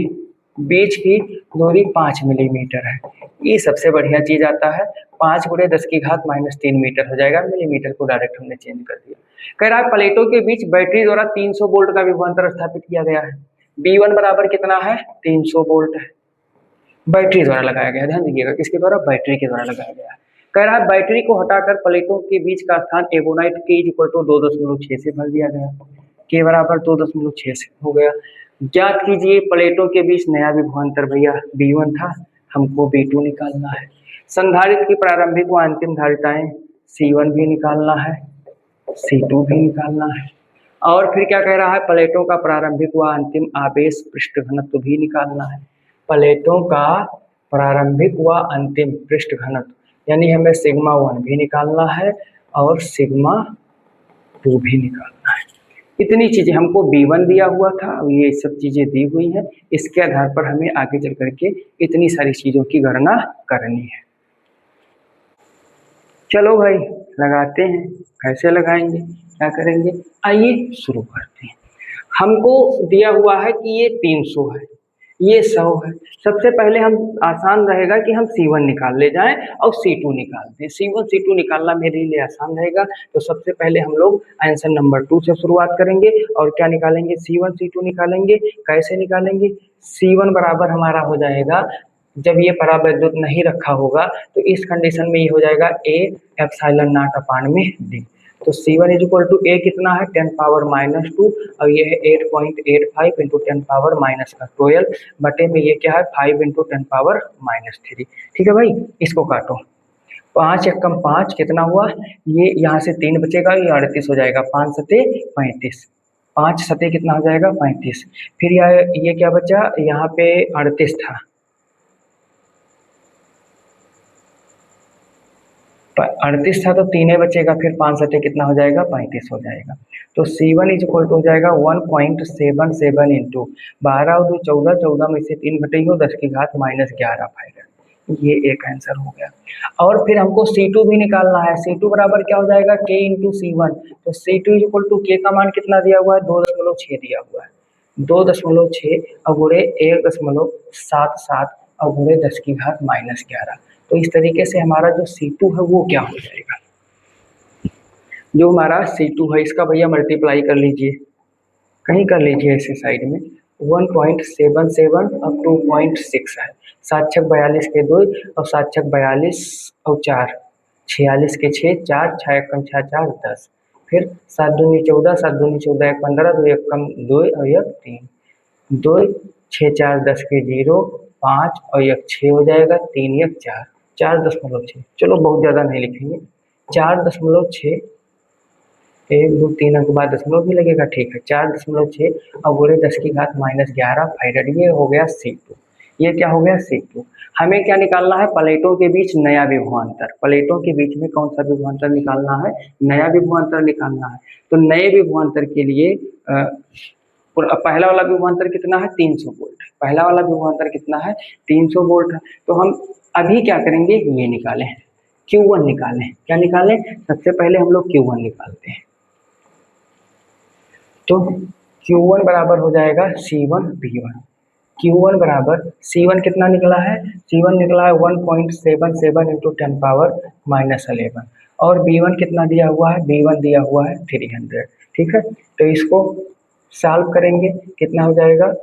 5 मिलीमीटर है। ये सबसे बढ़िया चीज आता है, 5 × 10⁻³ मीटर हो जाएगा। मिलीमीटर को डायरेक्ट हमने चेंज कर दिया। कह रहा है प्लेटों के बीच बैटरी द्वारा 300 वोल्ट का विभवांतर स्थापित किया गया है। B1 बराबर कितना है, 300 वोल्ट है, बैटरी द्वारा लगाया गया। ध्यान दीजिएगा, किसके द्वारा, बैटरी के द्वारा लगाया गया। कह रहा है बैटरी को हटाकर प्लेटों के बीच का स्थान एबोनाइट K इक्वल टू 2.6 से भर दिया गया। K बराबर 2.6 से हो गया। ज्ञात कीजिए प्लेटों के बीच नया विभवांतर, भैया B1 था, हमको B2 निकालना है। संधारित्र की प्रारंभिक व अंतिम धारिताएं C1 भी निकालना है, C2 भी निकालना है। और फिर क्या कह रहा है, प्लेटों का प्रारंभिक व अंतिम आवेश पृष्ठ घनत्व भी निकालना है। प्लेटों का प्रारंभिक व अंतिम पृष्ठ घनत्व, यानी हमें σ1 भी निकालना है और σ2 भी निकालना है। इतनी चीजें हमको B1 दिया हुआ था, ये सब चीजें दी हुई हैं, इसके आधार पर हमें आगे चल करके इतनी सारी चीजों की गणना करनी है। चलो भाई लगाते हैं, कैसे लगाएंगे, क्या करेंगे, आइए शुरू करते हैं। हमको दिया हुआ है कि ये 300 है, ये 100 है। सबसे पहले हम आसान रहेगा कि हम C1 निकाल ले जाएं और C2 निकाल दें। C1 C2 निकालना मेरे लिए आसान रहेगा, तो सबसे पहले हम लोग आंसर नंबर 2 से शुरुआत करेंगे और क्या निकालेंगे, C1 C2 निकालेंगे। कैसे निकालेंगे, C1 बराबर हमारा हो जाएगा, जब ये परावैद्युत नहीं रखा होगा तो इस कंडीशन में ये हो जाएगा A ε0 अपान में D। तो C1 is equal to A कितना है, 10⁻⁻² और ये है 8.85 इंटू 10⁻⁻12 बटे में ये क्या है, 5 इंटू 10⁻⁻3। ठीक है भाई, इसको काटो, 5 एकम 5 कितना हुआ, ये यहाँ से 3 बचेगा, ये 38 हो जाएगा, 5 सते 35, 5 सते कितना हो जाएगा, 35। फिर ये क्या बचा, यहाँ पे 38 था, 38 था तो 3 बचेगा, फिर 5 सटे कितना हो जाएगा, 35 हो जाएगा। तो C1 इज इक्वल टू हो जाएगा 1.77 इंटू 12 और 2 14, 14 में से 3 घटे हो 10⁻⁻11 पाएगा। ये एक आंसर हो गया। और फिर हमको C2 भी निकालना है। C2 बराबर क्या हो जाएगा, K इंटू C1। तो C2 is equal to K का मान कितना दिया हुआ है, 2.6 दिया हुआ है, 2.6 और गुणे 1.77 और गुणे 10⁻⁻11। तो इस तरीके से हमारा जो C2 है वो क्या हो जाएगा, जो हमारा C2 है इसका भैया मल्टीप्लाई कर लीजिए, कहीं कर लीजिए ऐसे साइड में, 1.77 और 2.6 है, 7 छक 42 के 2 और 7 छक 42 और 4 46 के 6, 4 6 एकम 6 4 10, फिर 7 दूनी 14, 7 दूनी 14 1 15, 2 एकम 2 और 1 3, 2 6 4 10 के 0, 5 और 1 6 हो जाएगा, 3 1 4, 4.6। चलो बहुत ज़्यादा नहीं लिखेंगे, 4.6 1 2 3 अंक बाद दशमलव भी लगेगा, ठीक है। 4.6 और बोले 10⁻11 फैरेड, ये हो गया C2। ये क्या हो गया C2। हमें क्या निकालना है, प्लेटों के बीच नया विभवांतर। प्लेटों के बीच में कौन सा विभवांतर निकालना है, नया विभवांतर निकालना है। तो नए विभवांतर के लिए पहला वाला विभवांतर कितना है, 300 वोल्ट। पहला वाला विभवांतर कितना है, 300 वोल्ट है। तो हम अभी क्या करेंगे, ये निकालें, Q1 निकालें। क्या निकालें, सबसे पहले हम लोग Q1 निकालते हैं। तो Q1 बराबर हो जाएगा C1V1। Q1 बराबर C1 कितना निकला है, C1 निकला है 1.77 इंटू 10⁻11 और B1 कितना दिया हुआ है, B1 दिया हुआ है 300। ठीक है, तो इसको सॉल्व करेंगे, कितना हो जाएगा,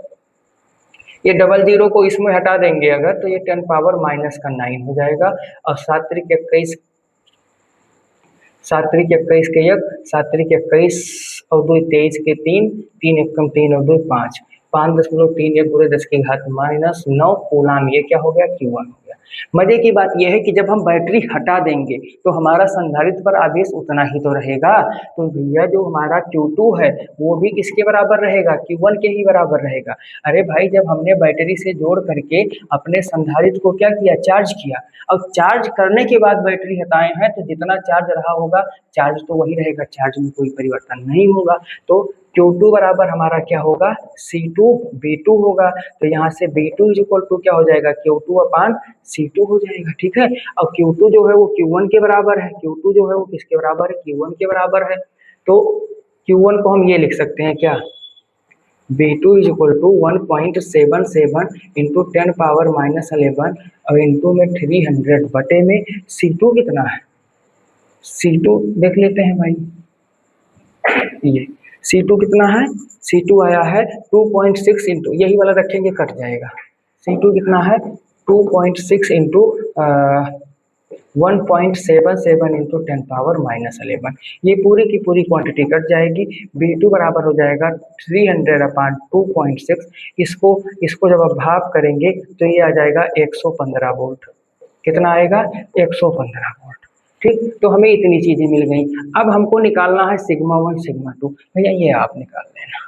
ये 00 को इसमें हटा देंगे अगर, तो ये 10⁻⁻9 हो जाएगा। और 7 त्रिक 21, 7 त्रिक 21 के 1, 7 त्रिक 21 और 2 23 के 3, 3 एकम 3 और 2 5, 5.31 पूरे 10⁻⁻9 कूलाम। ये क्या हो गया, Q1 हो गया। मजे की बात यह है कि जब हम बैटरी हटा देंगे तो हमारा संधारित्र पर आवेश उतना ही तो रहेगा। तो भैया जो हमारा Q2 है वो भी किसके बराबर रहेगा, Q1 के ही बराबर रहेगा। अरे भाई, जब हमने बैटरी से जोड़ करके अपने संधारित्र को क्या किया, चार्ज किया। अब चार्ज करने के बाद बैटरी हटाए हैं तो जितना चार्ज रहा होगा चार्ज तो वही रहेगा, चार्ज में कोई परिवर्तन नहीं होगा। तो Q2 बराबर हमारा क्या होगा, C2V2 होगा। तो यहाँ से V2 इज इक्वल टू क्या हो जाएगा, Q2/C2 हो जाएगा। ठीक है, और Q2 जो है वो Q1 के बराबर है। Q2 जो है वो किसके बराबर है, Q1 के बराबर है। तो Q1 को हम ये लिख सकते हैं क्या, V2 is equal to 1.77 into 10⁻11 और इंटू में 300 बटे में C2 कितना है, C2 देख लेते हैं भाई। ये C2 कितना है, C2 आया है 2.6 इंटू, यही वाला रखेंगे कट जाएगा। C2 कितना है 2.6 इंटू 1.77 इंटू 10⁻11। ये पूरी की पूरी क्वांटिटी कट जाएगी। V2 बराबर हो जाएगा 300/2.6। इसको जब आप भाग करेंगे तो ये आ जाएगा 115 वोल्ट। कितना आएगा, 115 वोल्ट। ठीक, तो हमें इतनी चीजें मिल गई। अब हमको निकालना है σ1 σ2। भैया ये आप निकाल लेना,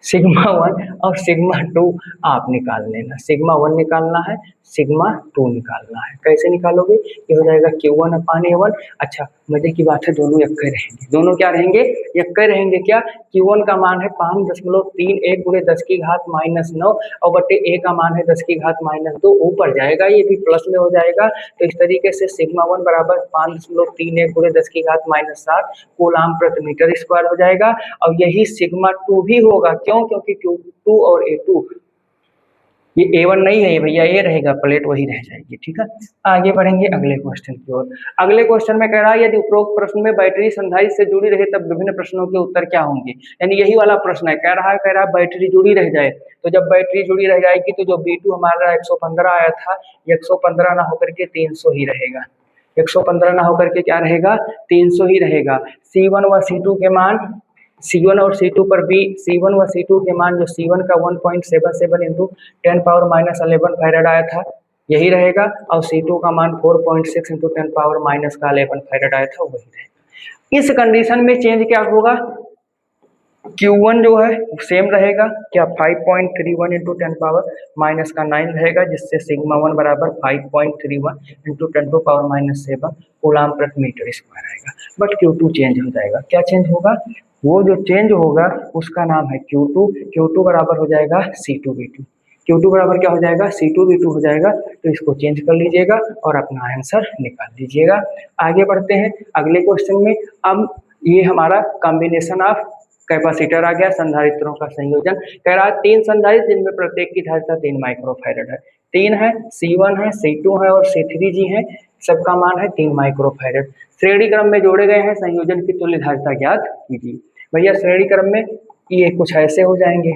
σ1 और σ2 आप निकाल लेना। σ1 निकालना है, σ2 निकालना है। कैसे निकालोगे, ये हो जाएगा Q1/A1। अच्छा, मजे की बात है, दोनों यक्के रहेंगे। दोनों क्या रहेंगे, यक्के रहेंगे। क्या, Q1 का मान है 5.31 गुणे 10⁻⁻9 और बटे A का मान है 10⁻⁻2। ऊपर जाएगा, ये भी प्लस में हो जाएगा। तो इस तरीके से σ1 बराबर 5.31 गुणे 10⁻⁷ कूलाम प्रति मीटर स्क्वायर हो जाएगा। और यही σ2 भी होगा, क्यों, क्योंकि Q2 और A2, ये A1 नहीं है ये भैया, ये रहेगा, प्लेट वही रह जाएगी। ठीक है, आगे बढ़ेंगे अगले क्वेश्चन की ओर। अगले क्वेश्चन में कह रहा है, यदि उपरोक्त प्रश्न में बैटरी संधारित्र से जुड़ी रहे तब विभिन्न प्रश्नों के उत्तर क्या होंगे। यानी यही वाला प्रश्न है, कह रहा है बैटरी जुड़ी रह जाए। तो जब बैटरी जुड़ी रह जाएगी तो जो B2 हमारा 115 आया था, 115 ना होकर के 300 ही रहेगा। 115 ना होकर के क्या रहेगा, 300 ही रहेगा। C1 व C2 के मान, C1 और C2 पर भी, C1 व C2 के मान, जो C1 का 1.77 इंटू 10⁻11 फैरेड आया था यही रहेगा, और C2 का मान 4.6 इंटू 10⁻11 फैरेड आया था वही रहेगा। इस कंडीशन में चेंज क्या होगा, Q1 जो है सेम रहेगा, क्या 5.31 इंटू 10⁻⁻9 रहेगा, जिससे σ1 बराबर 5.31 इंटू 10⁻⁻7 कूलाम प्रति मीटर स्क्वायर आएगा। बट Q2 चेंज हो जाएगा। क्या चेंज होगा, वो जो चेंज होगा उसका नाम है Q2। Q2 बराबर हो जाएगा C2V2। Q2 बराबर क्या हो जाएगा, C2V2 हो जाएगा। तो इसको चेंज कर लीजिएगा और अपना आंसर निकाल लीजिएगा। आगे बढ़ते हैं अगले क्वेश्चन में। अब ये हमारा कॉम्बिनेशन ऑफ कैपेसिटर आ गया, संधारित्रों का संयोजन। कह रहा है 3 संधारित्र जिनमें प्रत्येक की धारिता 3 माइक्रोफैरड है। 3 है, C1 है, C2 है और C3G है। सबका मान है 3 माइक्रोफैरड। श्रेणी क्रम में जोड़े गए हैं, संयोजन की तुल्य धारिता ज्ञात कीजिए। भैया श्रेणी क्रम में ये कुछ ऐसे हो जाएंगे।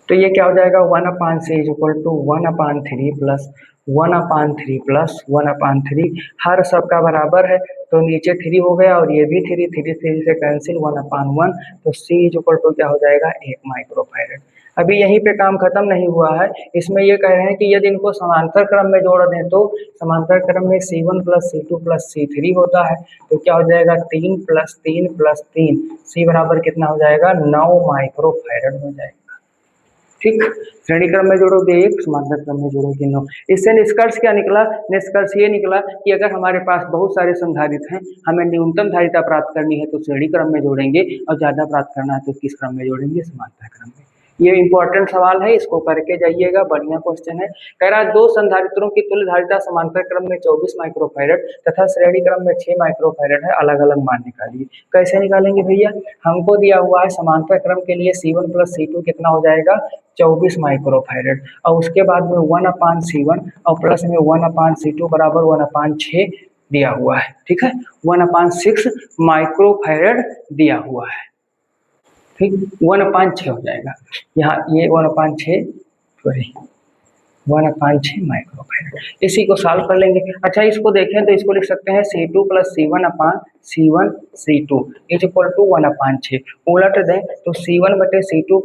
तो ये क्या हो जाएगा, 1/C is equal to 1/3 plus 1/3 plus 1/3। हर सबका बराबर है तो नीचे 3 हो गया और ये भी 3 से कैंसिल 1/1। तो C इज इक्वल टू क्या हो जाएगा, 1 माइक्रोफैरड। अभी यहीं पे काम खत्म नहीं हुआ है, इसमें ये कह रहे हैं कि यदि इनको समांतर क्रम में जोड़ दें तो समांतर क्रम में C1 plus C2 plus C3 होता है, तो क्या हो जाएगा 3 प्लस 3 प्लस 3, C बराबर कितना हो जाएगा 9 माइक्रोफैरड हो जाएगा। ठीक, श्रेणी क्रम में जोड़ोगे 1, समांतर क्रम में जोड़ोगे 9। इससे निष्कर्ष क्या निकला? निष्कर्ष ये निकला कि अगर हमारे पास बहुत सारे संधारित्र हैं, हमें न्यूनतम धारिता प्राप्त करनी है तो श्रेणी क्रम में जोड़ेंगे, और ज्यादा प्राप्त करना है तो किस क्रम में जोड़ेंगे? समांतर क्रम में। ये इंपॉर्टेंट सवाल है, इसको करके जाइएगा, बढ़िया क्वेश्चन है। कह रहा है दो संधारित्रों की तुल्य धारिता समांतर क्रम में 24 माइक्रोफैरड तथा श्रेणी क्रम में 6 माइक्रोफैरड है, अलग अलग मान निकालिए। कैसे निकालेंगे भैया? हमको दिया हुआ है समांतर क्रम के लिए C1 प्लस C2 कितना हो जाएगा 24 माइक्रोफैरड, और उसके बाद में 1/C1 और प्लस में 1/C2 बराबर 1/6 दिया हुआ है। ठीक है, 1/6 माइक्रोफैरड दिया हुआ है। ठीक, 1/6 हो जाएगा यहाँ, ये 1/6 सॉरी 1/6 माइक्रोफैरड। इसी को सॉल्व कर लेंगे। अच्छा, इसको देखें तो इसको लिख सकते हैं C2 plus C1 C2 is equal to 1/6। उलट दें तो C1 बटे C2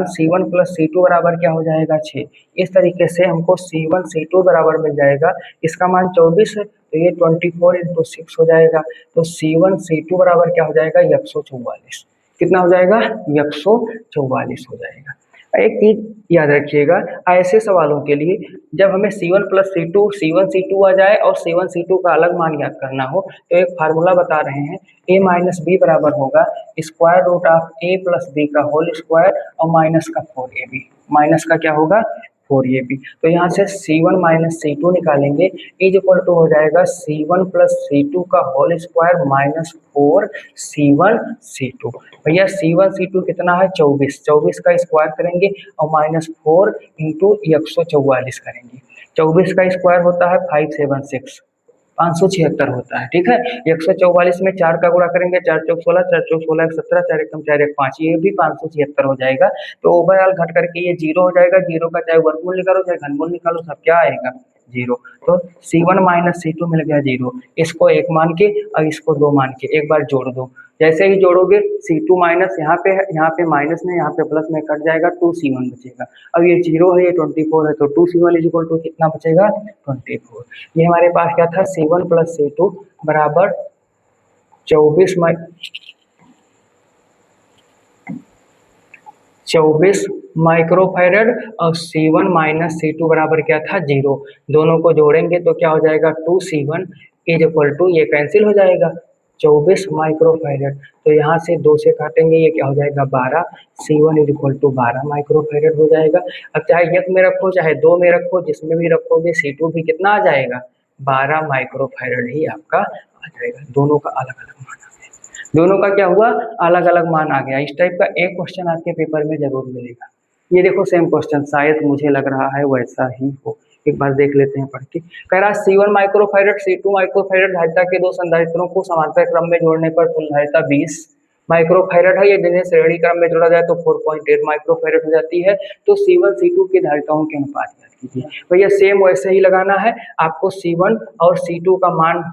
C1 प्लस C2 बराबर क्या हो जाएगा 6। इस तरीके से हमको C1 C2 बराबर मिल जाएगा, इसका मान 24 है तो ये 24 × 6 हो जाएगा, तो C1 C2 बराबर क्या हो जाएगा 144। कितना हो जाएगा 144 हो जाएगा। एक चीज याद रखिएगा, ऐसे सवालों के लिए जब हमें C1 प्लस C1 C2 आ जाए और C1 C2 का अलग मान याद करना हो तो एक फार्मूला बता रहे हैं, a माइनस बी बराबर होगा square root of a plus B का होल स्क्वायर और माइनस का 4ab, माइनस का क्या होगा 4ab। तो यहाँ से C1 माइनस C2 निकालेंगे, इज इक्वल टू हो जाएगा C1 प्लस C2 का whole square minus 4C1 C2। भैया C1 C2 कितना है 24, 24 का स्क्वायर करेंगे और माइनस 4 इंटू 144 करेंगे। 24 का स्क्वायर होता है 576, 576 होता है। ठीक है, 144 में 4 का गुणा करेंगे, 4 चौक 16, 4 चौक 16 17, 4 एकम 4 1 5, ये भी 576 हो जाएगा। तो ओवरऑल घट करके ये 0 हो जाएगा। 0 का चाहे वर्गमूल निकालो चाहे घनमूल निकालो, सब क्या आएगा 0। तो C1 माइनस C2 मिल गया 0, इसको 1 मान के और इसको 2 मान के एक बार जोड़ दो। जैसे ही जोड़ोगे C2 माइनस यहाँ पे माइनस में, यहाँ पे प्लस में कट जाएगा, 2C1 बचेगा। अब ये 0 है, ये 24 है, तो 2C1 इज इक्वल टू कितना बचेगा 24। ये हमारे पास क्या था C1 प्लस C2 बराबर 24 माइक्रोफैरड और C1 माइनस C2 बराबर क्या था 0। दोनों को जोड़ेंगे तो क्या हो जाएगा 2C1 इज इक्वल टू, ये कैंसिल हो जाएगा 24 माइक्रोफैरड, तो यहाँ से 2 से काटेंगे, ये क्या हो जाएगा 12, C1 is equal to 12 microfarad हो जाएगा। अब चाहे 1 में रखो चाहे 2 में रखो, जिसमें भी रखोगे C2 भी कितना आ जाएगा 12 माइक्रोफैरड ही आपका आ जाएगा। दोनों का अलग अलग मान आ गया, दोनों का क्या हुआ अलग अलग मान आ गया। इस टाइप का एक क्वेश्चन आपके पेपर में जरूर मिलेगा। ये देखो सेम क्वेश्चन, शायद मुझे लग रहा है वैसा ही हो, एक बार देख लेते हैं पढ़ के। कह रहा है C1 माइक्रोफैरड C2 माइक्रोफैरड धारिता के दो संधारित्रों को समांतर क्रम में जोड़ने पर कुल धारिता 20 माइक्रोफैरड है। ये जिन्हें श्रेणी क्रम में जोड़ा जाए तो 4.8 माइक्रोफैरड हो जाती है। तो C1 C2 की धारिताओं के अनुपात याद कीजिए। भैया सेम वैसे ही लगाना है आपको, C1 और C2 का मान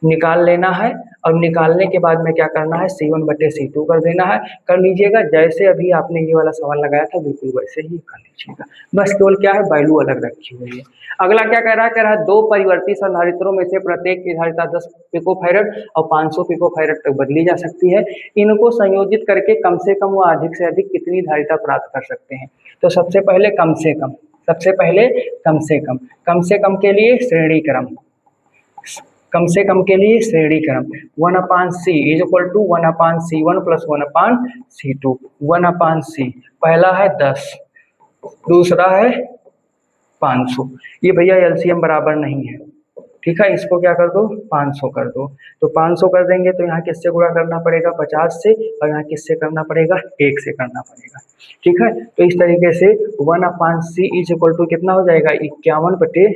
निकाल लेना है और निकालने के बाद में क्या करना है C1 बटे C2 कर देना है। कर लीजिएगा जैसे अभी आपने ये वाला सवाल लगाया था बिल्कुल वैसे ही कर लीजिएगा, बस केवल क्या है वैल्यू अलग रखी हुई है। अगला क्या कह रहा है? कह रहा है दो परिवर्ती संधारित्रों में से प्रत्येक की धारिता 10 पिकोफैरड और 500 पिकोफैरड तक बदली जा सकती है। इनको संयोजित करके कम से कम व अधिक से अधिक कितनी धारिता प्राप्त कर सकते हैं? तो सबसे पहले कम से कम, कम से कम के लिए श्रेणी क्रम, कम से कम के लिए श्रेणी क्रम 1/C is equal to 1/C1 plus 1/C2। 1/C पहला है 10, दूसरा है 500। ये भैया एलसीएम बराबर नहीं है, ठीक है, इसको क्या कर दो 500 कर दो। तो 500 कर देंगे तो यहाँ किससे गुणा करना पड़ेगा 50 से, और यहाँ किससे करना पड़ेगा 1 से करना पड़ेगा। ठीक है, तो इस तरीके से 1/C इज इक्वल टू कितना हो जाएगा 51 बटे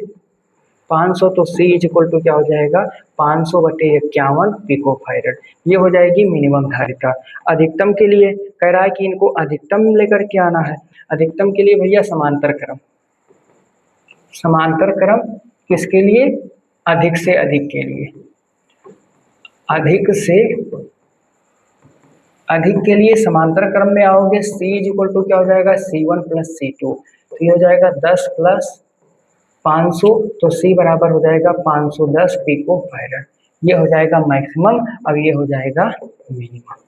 500। तो C इज इक्वल टू क्या हो जाएगा 500 बटे 51 पिकोफैरड। ये हो जाएगी मिनिमम धारिता। अधिकतम के लिए कह रहा है कि इनको अधिकतम लेकर के आना है। अधिकतम के लिए भैया समांतर क्रम, समांतर क्रम किसके लिए? अधिक से अधिक के लिए, अधिक से अधिक के लिए समांतर क्रम में आओगे, C इज इक्वल टू क्या हो जाएगा, C1 प्लस C2, तो ये हो जाएगा 10 प्लस 500, तो C बराबर हो जाएगा 510 पिको फैरड। ये हो जाएगा मैक्सिमम, अब ये हो जाएगा मिनिमम।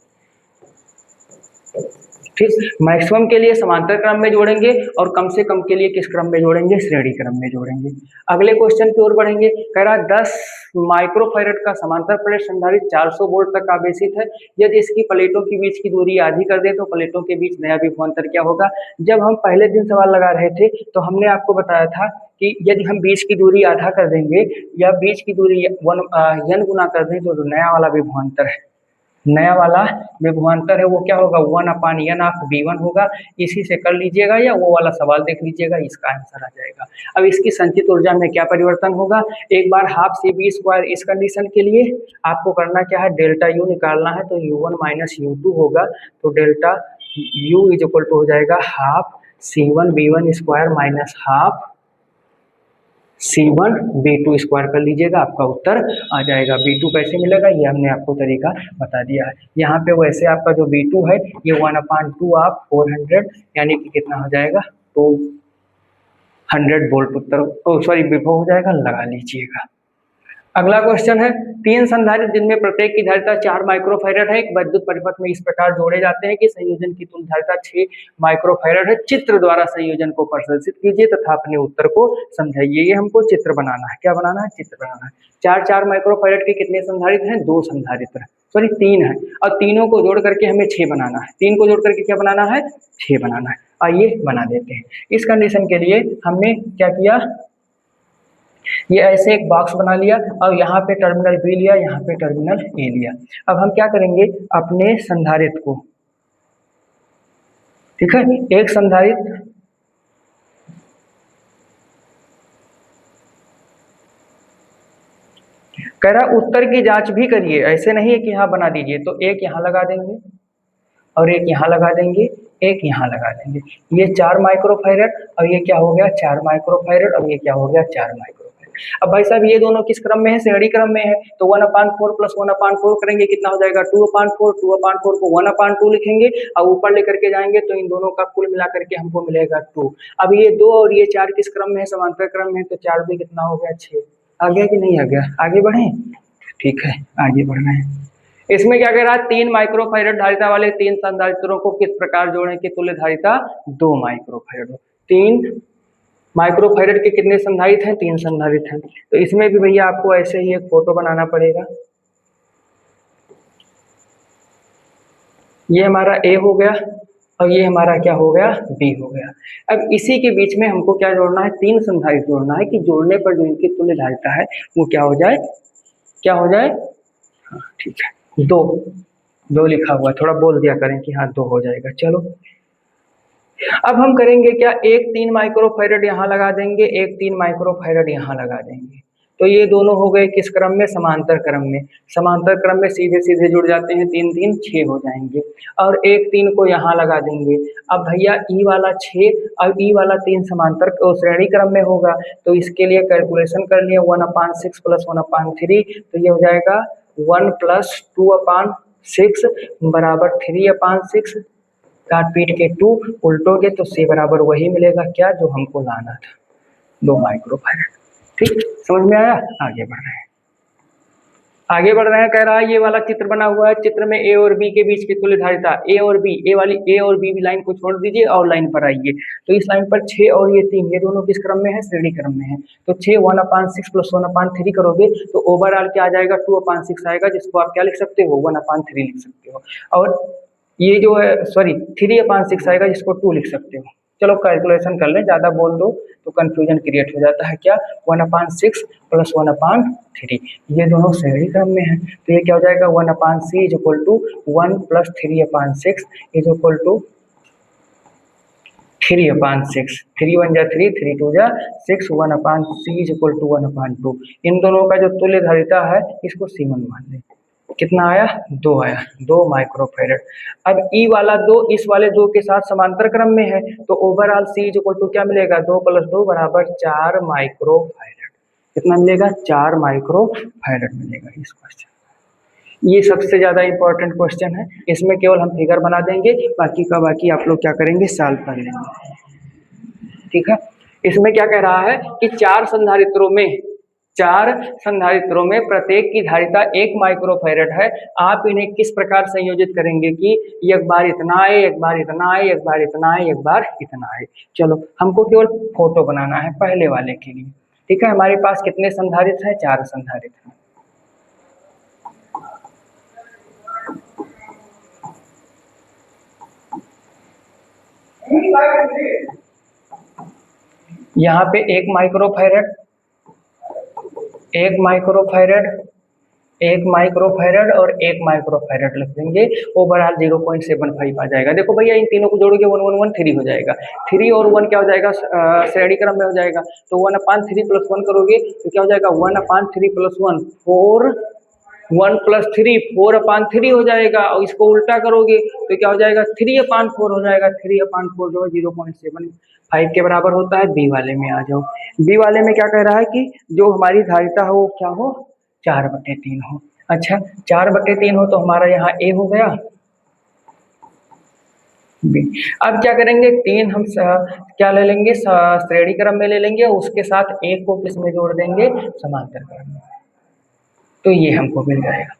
ठीक, मैक्सिमम के लिए समांतर क्रम में जोड़ेंगे और कम से कम के लिए किस क्रम में जोड़ेंगे, श्रेणी क्रम में जोड़ेंगे। अगले क्वेश्चन की ओर बढ़ेंगे। कह रहा 10 माइक्रोफैरड का समांतर प्लेट संधारित्र 400 वोल्ट तक आवेशित है। यदि इसकी प्लेटों के बीच की दूरी आधी कर दे तो प्लेटों के बीच नया विभवांतर क्या होगा। जब हम पहले दिन सवाल लगा रहे थे तो हमने आपको बताया था कि यदि हम बीच की दूरी आधा कर देंगे या बीच की दूरी n गुना कर दें तो जो नया वाला विभवांतर है, नया वाला विभवांतर है वो क्या होगा, 1/n ऑफ V1 होगा। इसी से कर लीजिएगा या वो वाला सवाल देख लीजिएगा, इसका आंसर आ जाएगा। अब इसकी संचित ऊर्जा में क्या परिवर्तन होगा, एक बार हाफ CV²। इस कंडीशन के लिए आपको करना क्या है, डेल्टा U निकालना है, तो U1 माइनस U2 होगा, तो delta U is equal to हो जाएगा half C1V1² minus half C1V2 square कर लीजिएगा, आपका उत्तर आ जाएगा। V2 कैसे मिलेगा ये हमने आपको तरीका बता दिया है। यहाँ पे वैसे आपका जो V2 है ये 1/2 ऑफ 400 यानी कि कितना हो जाएगा, 200 वोल्ट उत्तर सॉरी विभव हो जाएगा, लगा लीजिएगा। अगला क्वेश्चन है, 3 संधारित्र जिनमें प्रत्येक की धारिता 4 माइक्रोफैरड है एक विद्युत परिपथ में इस प्रकार जोड़े जाते हैं कि संयोजन की तुल्य धारिता 6 माइक्रोफैरड है। चित्र द्वारा संयोजन को प्रदर्शित कीजिए तथा अपने उत्तर को समझाइए। ये हमको चित्र बनाना है, क्या बनाना है, चित्र बनाना है। 4 माइक्रोफैरड के कितने संधारित्र हैं, 2 संधारित्र, सॉरी 3 है, और तीनों को जोड़ करके हमें 6 बनाना है। 3 को जोड़ करके क्या बनाना है, 6 बनाना है। आइए बना देते हैं। इस कंडीशन के लिए हमने क्या किया, ये ऐसे एक बॉक्स बना लिया और यहाँ पे टर्मिनल बी लिया, यहाँ पे टर्मिनल ए लिया। अब हम क्या करेंगे, अपने संधारित्र को, ठीक है, एक संधारित्र कह रहा उत्तर की जांच भी करिए, ऐसे नहीं है कि यहाँ बना दीजिए, तो एक यहाँ लगा देंगे और एक यहाँ लगा देंगे, एक यहाँ लगा देंगे। ये 4 माइक्रोफैरड और ये क्या हो गया 4 माइक्रोफैरड और ये क्या हो गया 4 माइक्रोफैरड। अब भाई साहब ये दोनों किस क्रम में है, श्रेणी क्रम में है, तो 1/4 प्लस 1/4 करेंगे, कितना हो जाएगा 2/4। 2/4 को 1/2 लिखेंगे और ऊपर लेकर के जाएंगे तो इन दोनों का कुल मिला करके हमको मिलेगा 2। अब ये 2 और ये 4 किस क्रम में है, समांतर क्रम में, तो 4 भी कितना हो गया 6। आ गया कि नहीं आ गया, आगे बढ़े, ठीक है आगे बढ़ना है। इसमें क्या कह रहा है, 3 माइक्रोफैरड धारिता वाले 3 संधारित्रों को किस प्रकार जोड़ें कि तुल्य धारिता 2 माइक्रोफैरड हो। 3 माइक्रोफैरड के कितने संधारित्र हैं, 3 संधारित्र हैं, तो इसमें भी भैया आपको ऐसे ही एक फोटो बनाना पड़ेगा। ये हमारा ए हो गया और ये हमारा क्या हो गया, बी हो गया। अब इसी के बीच में हमको क्या जोड़ना है, 3 संधारित्र जोड़ना है कि जोड़ने पर जो इनकी तुल्य धारिता है वो क्या हो जाए, क्या हो जाए, हाँ ठीक है 2 लिखा हुआ है, थोड़ा बोल दिया करें कि हाँ 2 हो जाएगा। चलो अब हम करेंगे क्या, एक 3 माइक्रोफैरड यहाँ लगा देंगे, एक 3 माइक्रोफैरड यहाँ लगा देंगे, तो ये दोनों हो गए किस क्रम में, समांतर क्रम में। समांतर क्रम में सीधे सीधे जुड़ जाते हैं, 3 3 6 हो जाएंगे, और एक 3 को यहाँ लगा देंगे। अब भैया ई वाला 6 और ई वाला 3 समांतर श्रेणी क्रम में होगा, तो इसके लिए कैलकुलेशन कर लिए 1/6 प्लस 1/3, तो ये हो जाएगा 1 प्लस 2/6 बराबर 3/6, काट पीट के 2 उल्टोगे तो C बराबर वही मिलेगा क्या जो हमको लाना था, 2 माइक्रोफैरड। ठीक, समझ में आया, आगे बढ़ रहे हैं, आगे बढ़ रहे हैं। कह रहा है ये वाला चित्र बना हुआ है, चित्र में ए और बी के बीच की तुल्य धारिता, ए और बी, ए वाली ए और बी लाइन को छोड़ दीजिए और लाइन पर आइए, तो इस लाइन पर 6 और ये 3 ये दोनों किस क्रम में है, श्रेणी क्रम में है, तो 6 1/6 प्लस 1/3 करोगे तो ओवरऑल क्या आ जाएगा 2/6 आएगा, जिसको आप क्या लिख सकते हो 1/3 लिख सकते हो, और ये जो है सॉरी 3/6 आएगा जिसको 2 लिख सकते हो। चलो कैलकुलेशन कर लें, ज़्यादा बोल दो तो कंफ्यूजन क्रिएट हो जाता है। क्या 1/6 प्लस 1/3, ये दोनों श्रेणी क्रम में है, तो ये क्या हो जाएगा 1/c is equal to 1 plus 3/6 is equal to 3/6, 3 1 जा 3, 3 2 जा 6, 1/c इज इक्वल टू 1/2। इन दोनों का जो तुल्य धारिता है इसको C1 मान लें, कितना आया 2 आया, 2 माइक्रोफैरड। अब ई वाला 2 इस वाले 2 के साथ समांतर क्रम में है, तो overall C is equal to क्या मिलेगा 2 प्लस 2 बराबर 4 माइक्रोफैरड, कितना मिलेगा 4 माइक्रोफैरड मिलेगा इस क्वेश्चन। ये सबसे ज्यादा इंपॉर्टेंट क्वेश्चन है, इसमें केवल हम फिगर बना देंगे, बाकी का बाकी आप लोग क्या करेंगे, सॉल्व कर लेंगे। ठीक है, इसमें क्या कह रहा है कि चार संधारित्रों में प्रत्येक की धारिता 1 माइक्रोफैरड है। आप इन्हें किस प्रकार संयोजित करेंगे कि एक बार इतना आए, एक बार इतना आए, एक बार इतना आए, एक बार इतना आए। चलो हमको केवल फोटो बनाना है पहले वाले के लिए। ठीक है, हमारे पास कितने संधारित्र हैं, 4 संधारित्र हैं। यहाँ पे 1 माइक्रोफैरड, 1 माइक्रोफैरड, 1 माइक्रोफैरड और 1 माइक्रोफैरड लिख देंगे, ओवरऑल 0.75 आ जाएगा। देखो भैया इन तीनों को जोड़ोगे 1 1 1 3 हो जाएगा, 3 और 1 क्या हो जाएगा, श्रेणी क्रम में हो जाएगा। तो 1/3 + 1 करोगे तो क्या हो जाएगा, 1/3 + 1 4, 1 + 3 4/3 हो जाएगा। और इसको उल्टा करोगे तो क्या हो जाएगा, 3/4 हो जाएगा। 3/4 जो है 0.75 के बराबर होता है। बी वाले में आ जाओ। बी वाले में क्या कह रहा है कि जो हमारी धारिता हो वो क्या हो, 4/3 हो। अच्छा 4/3 हो तो हमारा यहाँ ए हो गया, बी। अब क्या करेंगे, 3 हम क्या ले लेंगे, श्रेणी क्रम में ले लेंगे, उसके साथ 1 को किस में जोड़ देंगे, समांतर क्रम में। तो ये हमको मिल जाएगा।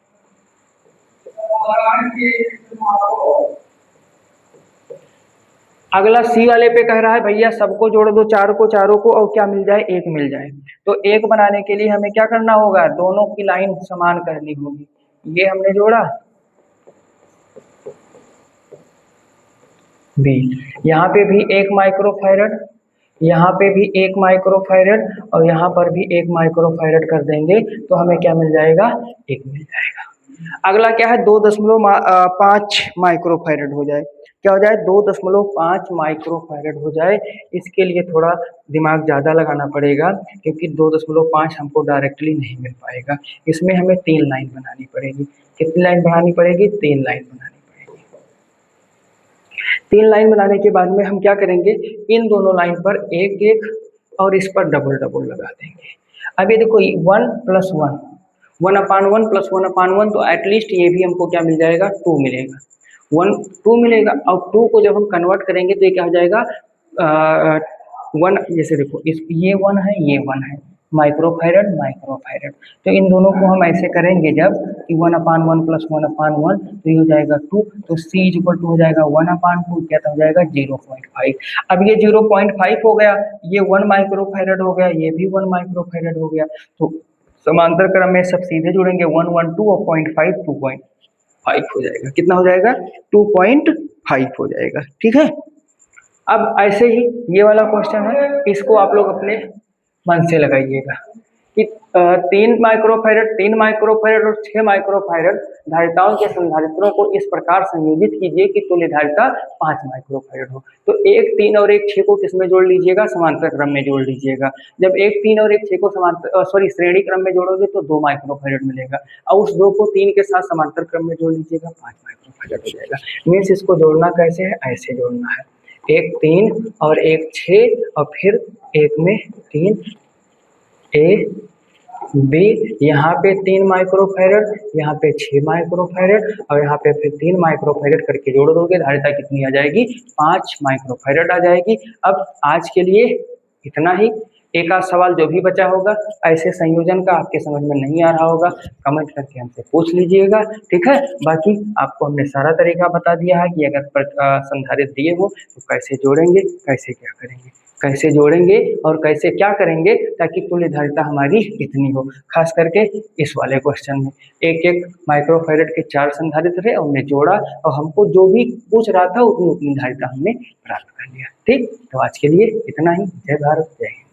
अगला सी वाले पे कह रहा है भैया सबको जोड़ दो, चारों को और क्या मिल जाए, 1 मिल जाए। तो 1 बनाने के लिए हमें क्या करना होगा, दोनों की लाइन समान करनी होगी। ये हमने जोड़ा, बी। यहाँ पे भी 1 माइक्रोफैरड, यहाँ पे भी 1 माइक्रोफैरड और यहाँ पर भी 1 माइक्रोफैरड कर देंगे तो हमें क्या मिल जाएगा, 1 मिल जाएगा। अगला क्या है, 2.5 माइक्रोफैरड हो जाए। क्या हो जाए, 2.5 माइक्रोफैरड हो जाए। इसके लिए थोड़ा दिमाग ज़्यादा लगाना पड़ेगा क्योंकि 2.5 हमको डायरेक्टली नहीं मिल पाएगा। इसमें हमें 3 लाइन बनानी पड़ेगी। कितनी लाइन बनानी पड़ेगी, 3 लाइन बनानी पड़ेगी। 3 लाइन बनाने के बाद में हम क्या करेंगे, इन दोनों लाइन पर 1 1 और इस पर डबल डबल लगा देंगे। अब ये देखो 1 + 1, 1/1 + 1/1 तो एटलीस्ट ये भी हमको क्या मिल जाएगा, 2 मिलेगा। 2 मिलेगा और 2 को जब हम कन्वर्ट करेंगे तो ये क्या हो जाएगा, 1, जैसे देखो इस ये 1 है, ये 1 है, माइक्रोफैरड माइक्रोफैरड। तो इन दोनों को हम ऐसे करेंगे जब कि 1/1 + 1/1 तो ये हो जाएगा 2, तो C = हो जाएगा 1/2, क्या हो जाएगा 0.5। अब ये 0.5 हो गया, ये 1 माइक्रोफैरड हो गया, ये भी 1 माइक्रोफैरड हो गया। तो समांतर क्रम में सब सीधे जुड़ेंगे, 1 1 2 और 0.5 2.5 हो जाएगा। कितना हो जाएगा, 2.5 हो जाएगा। ठीक है, अब ऐसे ही ये वाला क्वेश्चन है, इसको आप लोग अपने मन से लगाइएगा कि 3 माइक्रोफैरड और 6 माइक्रोफैरड धारिताओं के संधारित्रों को इस प्रकार संयोजित कीजिए कि तुल्य धारिता 5 माइक्रोफैरड हो। तो 1 3 और 1 6 को किसमें जोड़ लीजिएगा, समांतर क्रम में जोड़ लीजिएगा। जब 1 3 और 1 6 को श्रेणी क्रम में जोड़ोगे तो 2 माइक्रोफैरड मिलेगा और उस 2 को 3 के साथ समांतर क्रम में जोड़ लीजिएगा, 5 माइक्रोफैरड हो जाएगा। मीन्स इसको जोड़ना कैसे है, ऐसे जोड़ना है, 1 3 और 1 6 और फिर 1 में 3 A B, यहाँ पे 3 माइक्रोफैरड, यहाँ पे 6 माइक्रोफैरड और यहाँ पे फिर 3 माइक्रोफैरड करके जोड़ दोगे, धारिता कितनी आ जाएगी, 5 माइक्रोफैरड आ जाएगी। अब आज के लिए इतना ही। एक आध सवाल जो भी बचा होगा ऐसे संयोजन का आपके समझ में नहीं आ रहा होगा, कमेंट करके हमसे पूछ लीजिएगा। ठीक है, बाकी आपको हमने सारा तरीका बता दिया है कि अगर संधारित्र दिए हो तो कैसे जोड़ेंगे, कैसे क्या करेंगे, कैसे जोड़ेंगे और कैसे क्या करेंगे ताकि तुल्य धारिता हमारी इतनी हो। खास करके इस वाले क्वेश्चन में 1 1 माइक्रोफैरड के 4 संधारित्र थे, हमने जोड़ा और हमको जो भी पूछ रहा था उतनी धारिता हमने प्राप्त कर लिया। ठीक, तो आज के लिए इतना ही। जय भारत, जय हिंद।